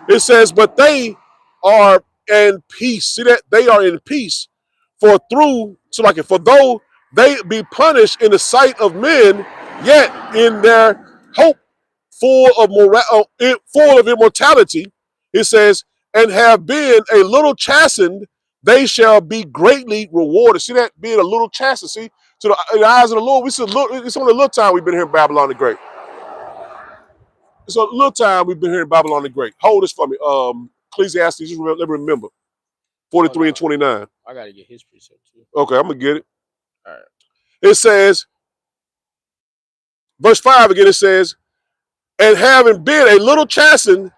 It says, but they are and peace. See that? They are in peace. For though they be punished in the sight of men, yet in their hope full of immortality, it says, and have been a little chastened, they shall be greatly rewarded. See that? Being a little chastened. See, to the eyes of the Lord, it's only a little time we've been here in Babylon the Great. It's a little time we've been here in Babylon the Great. Hold this for me. Ecclesiastes, just let me remember. 43 and 29. I got to get his precept too. Okay, I'm going to get it. All right. It says, verse 5 again, it says, and having been a little chastened,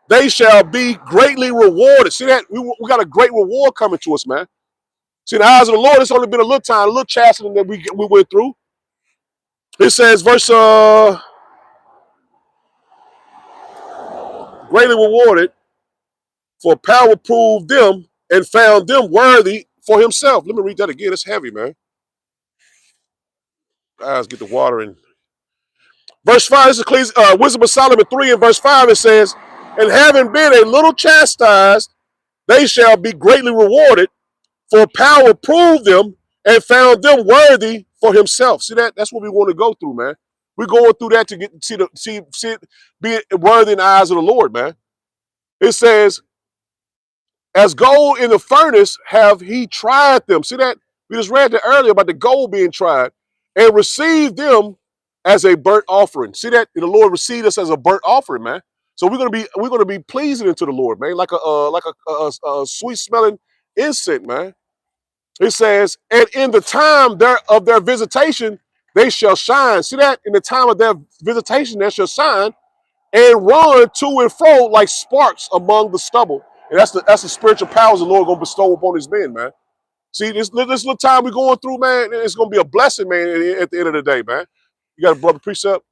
they shall be greatly rewarded. See that? We got a great reward coming to us, man. See, in the eyes of the Lord, it's only been a little time, a little chastening that we went through. It says, verse greatly rewarded, for power proved them and found them worthy for himself. Let me read that again. It's heavy, man. Guys, get the water in. Verse 5, this is Wisdom of Solomon 3 and verse 5, it says, and having been a little chastised, they shall be greatly rewarded, for power proved them and found them worthy for himself. See that? That's what we want to go through, man. We're going through that to be worthy in the eyes of the Lord, man. It says, as gold in the furnace have he tried them. See that? We just read that earlier about the gold being tried, and received them as a burnt offering. See that? And the Lord received us as a burnt offering, man. So we're gonna be pleasing unto the Lord, man, like a sweet smelling incense, man. It says, and in the time of their visitation, they shall shine. See that? In the time of their visitation, they shall shine and run to and fro like sparks among the stubble. And that's the spiritual powers the Lord gonna bestow upon his men, man. See, this little time we're going through, man, it's gonna be a blessing, man, at the end of the day, man. You got a brother precept?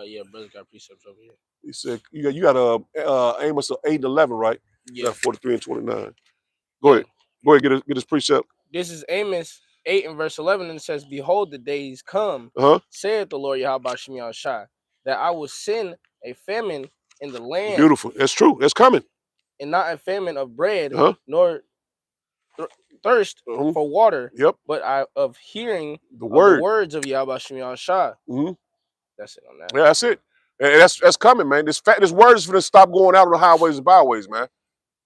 Yeah, brother got precepts over here. He said you got Amos 8 and 11, right? Yeah. 43 and 29. Go ahead. Go ahead, get his precept. This is Amos 8 and verse 11, and it says, behold, the days come, saith the Lord Yahweh Shem Yahushua, that I will send a famine in the land. Beautiful. That's true. That's coming. And not a famine of bread, nor thirst for water, but of hearing the words of Yahweh Shem Yahushua. That's it on that. Yeah, that's it. And that's coming, man. This word is going to stop going out on the highways and byways, man.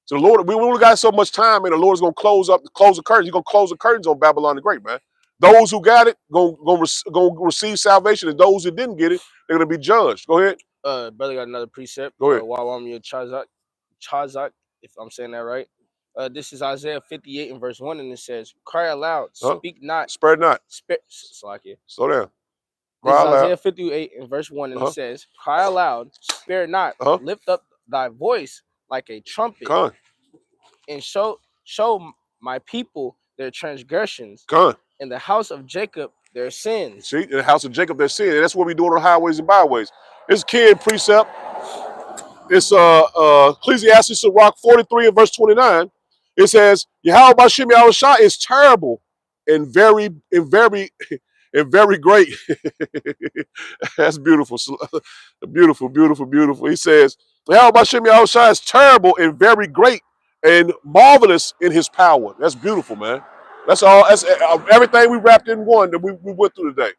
So the Lord, we only got so much time, and the Lord is going to close the curtains. He's going to close the curtains on Babylon the Great, man. Those who got it going to receive salvation, and those who didn't get it, they're going to be judged. Go ahead. Brother got another precept. Go ahead. Chazak, if I'm saying that right. This is Isaiah 58 and verse 1, and it says, cry aloud, speak not. Spare not. Slow down. This is Isaiah 58 and verse 1, and it says, cry aloud, spare not, lift up thy voice like a trumpet, and show my people their transgressions, in the house of Jacob their sins. See, in the house of Jacob their sins. And that's what we do on the highways and byways. It's Ken precept. It's Ecclesiastes Rock 43 and verse 29. It says, Yahweh Shem Yahushua is terrible and very great. That's beautiful. Beautiful, beautiful, beautiful. He says, Yahweh Shem Yahushua is terrible and very great and marvelous in his power. That's beautiful, man. That's all. That's everything we wrapped in one that we went through today.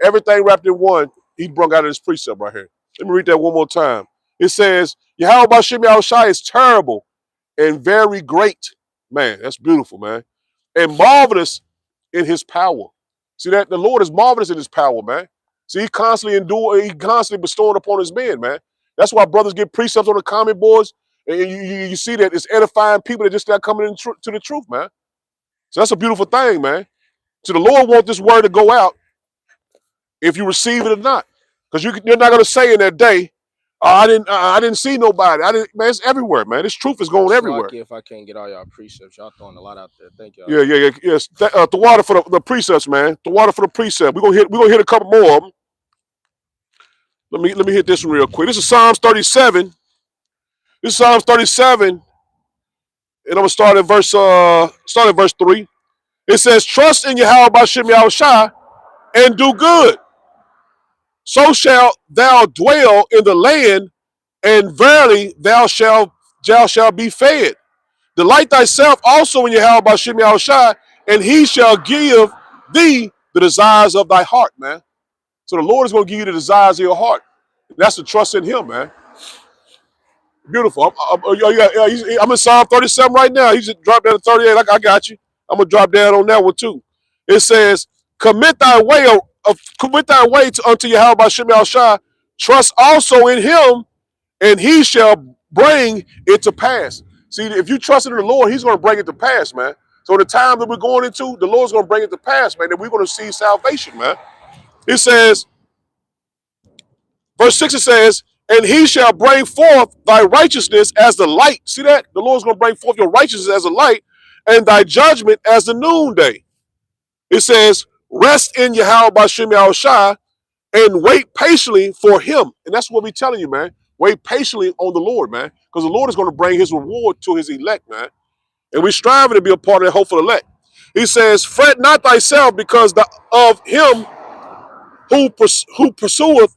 Everything wrapped in one, he brought out of this precept right here. Let me read that one more time. It says, Yahweh Shem Yahushua is terrible and very great. Man, that's beautiful, man. And marvelous in his power. See that? The Lord is marvelous in his power, man. See, he constantly bestowing upon his men, man. That's why brothers get precepts on the comment boards, and you see that it's edifying people that just start coming to the truth, man. So that's a beautiful thing, man. So the Lord wants this word to go out if you receive it or not. Because you're not going to say in that day, I didn't see nobody. Man, it's everywhere, man. This truth is going everywhere. If I can't get all y'all precepts, y'all throwing a lot out there. Thank y'all. Yes. The water for the precepts, man. The water for the precept. We're gonna hit a couple more of them. Let me hit this one real quick. This is Psalms 37. This is Psalms 37, and I'm gonna start at verse 3. It says, "Trust in Yahweh B'Shem Yahushua and do good. So shalt thou dwell in the land, and verily thou shalt be fed. Delight thyself also in Yahweh Bashim Yahushai, and he shall give thee the desires of thy heart, man. So the Lord is going to give you the desires of your heart. That's the trust in him, man. Beautiful. I'm in Psalm 37 right now. He just dropped down to 38. I got you. I'm going to drop down on that one too. It says, commit thy way unto Yahweh Bashim Yahushai. Trust also in him, and he shall bring it to pass. See, if you trust in the Lord, he's going to bring it to pass, man. So the time that we're going into, the Lord's going to bring it to pass, man, and we're going to see salvation, man. It says, verse 6, it says, and he shall bring forth thy righteousness as the light. See that? The Lord's going to bring forth your righteousness as a light, and thy judgment as the noonday. It says, rest in Yahweh Bashim Yahushai, and wait patiently for him. And that's what we're telling you, man. Wait patiently on the Lord, man, because the Lord is going to bring his reward to his elect, man. And we're striving to be a part of the hopeful elect. He says, fret not thyself because of him who pursueth,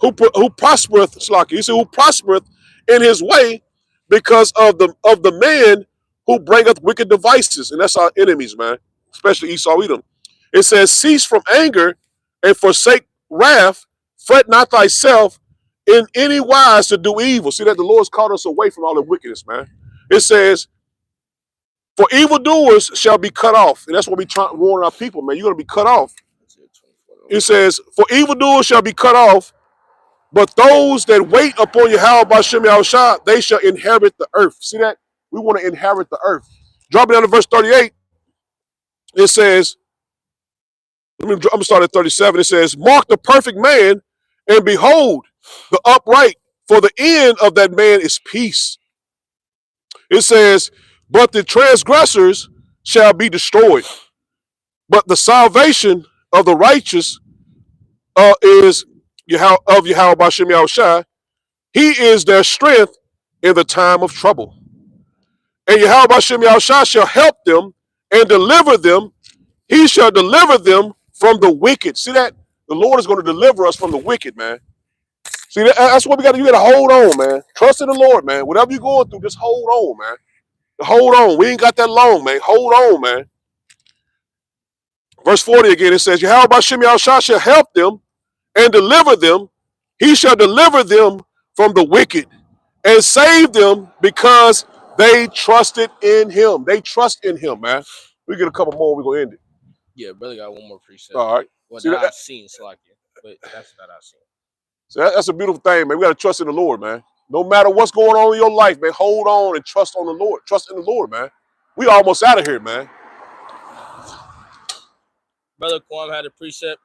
who prospereth, Slaki. He said, who prospereth in his way because of the man who bringeth wicked devices. And that's our enemies, man, especially Esau Edom. It says, cease from anger and forsake wrath. Fret not thyself in any wise to do evil. See that the Lord's called us away from all the wickedness, man. It says, for evildoers shall be cut off. And that's what we try to warn our people, man. You're going to be cut off. It says, for evildoers shall be cut off, but those that wait upon Yahweh Bashim Yahushua, they shall inherit the earth. See that? We want to inherit the earth. Dropping down to verse 38, it says, I'm going to start at 37. It says, mark the perfect man, and behold, the upright, for the end of that man is peace. It says, but the transgressors shall be destroyed. But the salvation of the righteous is of Yahweh Bashim Yahushua. He is their strength in the time of trouble. And Yahweh Bashim Yahushua shall help them and deliver them. He shall deliver them from the wicked. See that? The Lord is going to deliver us from the wicked, man. See, that's what we got to do. You got to hold on, man. Trust in the Lord, man. Whatever you're going through, just hold on, man. Hold on. We ain't got that long, man. Hold on, man. Verse 40 again, it says, Yahweh Bashim Yahushua shall help them and deliver them. He shall deliver them from the wicked and save them because they trusted in him. They trust in him, man. We get a couple more, we're going to end it. Yeah, brother got one more precept. All right. Well, that I've seen, Slakia, but that's what I've seen. So that's a beautiful thing, man. We got to trust in the Lord, man. No matter what's going on in your life, man, hold on and trust on the Lord. Trust in the Lord, man. We almost out of here, man. Brother Kwam had a precept.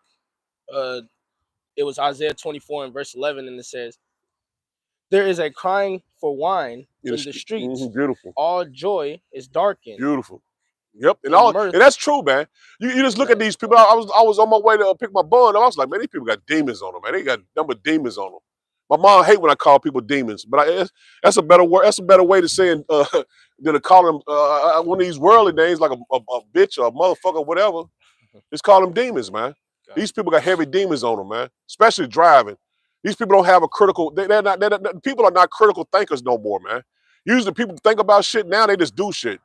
It was Isaiah 24 and verse 11, and it says, there is a crying for wine in the streets. Mm-hmm, beautiful. All joy is darkened. Beautiful. Yep, and that's true, man. You just look at these people. I was on my way to pick my bun. I was like, man, these people got demons on them, man. They got a number of demons on them. My mom hate when I call people demons, but that's a better word. That's a better way to say than to call them one of these worldly names like a bitch or a motherfucker or whatever. Just call them demons, man. Okay. These people got heavy demons on them, man. Especially driving. These people don't have a critical. People are not critical thinkers no more, man. Usually, people think about shit. Now they just do shit.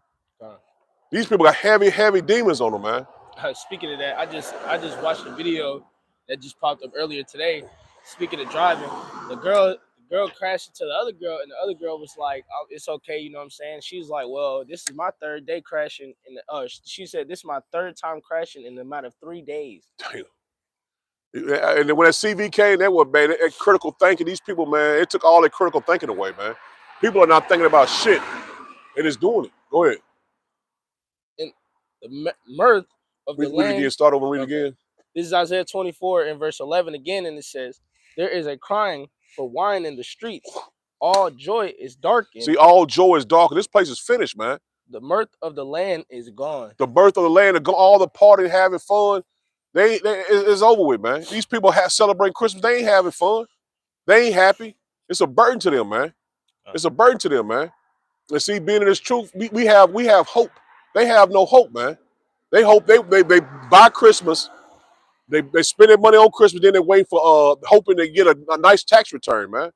These people got heavy, heavy demons on them, man. Speaking of that, I just watched a video that just popped up earlier today. Speaking of driving, the girl crashed into the other girl, and the other girl was like, oh, "It's okay," you know what I'm saying? She's like, "Well, this is my third day crashing." She said, "This is my third time crashing in the amount of 3 days." Damn. And when that CV came, that was bad. That critical thinking, these people, man, it took all that critical thinking away, man. People are not thinking about shit. They're just doing it. Go ahead. The mirth of the land. Read again. Start over and read again. This is Isaiah 24 and verse 11 again, and it says, there is a crying for wine in the streets. All joy is darkened. See, all joy is darkened. This place is finished, man. The mirth of the land is gone. The birth of the land, all the party, having fun, it's over with, man. These people celebrate Christmas. They ain't having fun. They ain't happy. It's a burden to them, man. It's a burden to them, man. And see, being in this truth, we have hope. They have no hope, man. They hope they buy Christmas. They spend their money on Christmas, then they wait for hoping they get a nice tax return, man.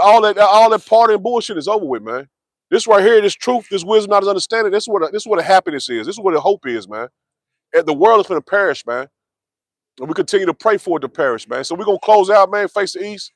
All that partying bullshit is over with, man. This right here, this truth, this wisdom, not as understanding. This is what a happiness is. This is what a hope is, man. And the world is going to perish, man. And we continue to pray for it to perish, man. So we're going to close out, man, face the east.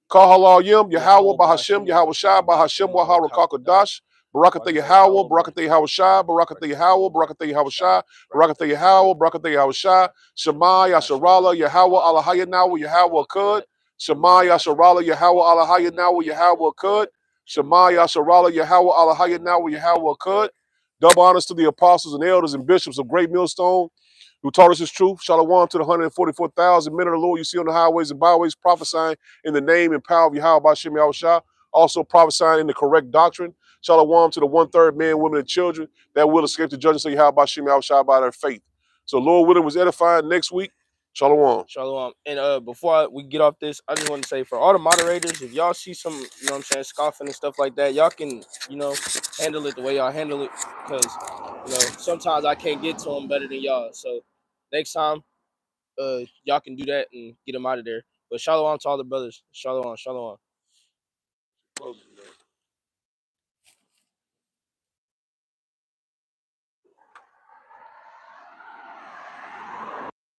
Call halal yim, Yahweh, Bahashem, Yahweh Shai, Bahashem, Wahar, Rakakadash, Barakatha Yahweh, Barakatha Yahweh Shai, Barakatha Yahweh, Barakatha Yahweh Shai, Barakatha Yahweh, Barakatha Yahweh Shai, Shema, Yasharala, Yahweh, Allahaya Nawa, Yahweh Kud, Shema, Yasharala, Yahweh, Allahaya Nawa, Yahweh Kud, Shema, Yasharala, Yahweh, Allahaya Nawa, Yahweh Kud. Double honors to the apostles and elders and bishops of Great Millstone who taught us his truth. Shalom to the 144,000 men of the Lord you see on the highways and byways, prophesying in the name and power of Yahweh Bashem Yahushua, also prophesying in the correct doctrine. Shalom to the 1/3 men, women, and children that will escape the judgment of Yahweh Bashem Yahushua by their faith. So Lord willing was edifying next week. Shalom. Shalom. And before we get off this, I just want to say for all the moderators, if y'all see some, what I'm saying, scoffing and stuff like that, y'all can, handle it the way y'all handle it. Because, sometimes I can't get to them better than y'all. So next time, y'all can do that and get them out of there. But shalom to all the brothers. Shalom, shalom.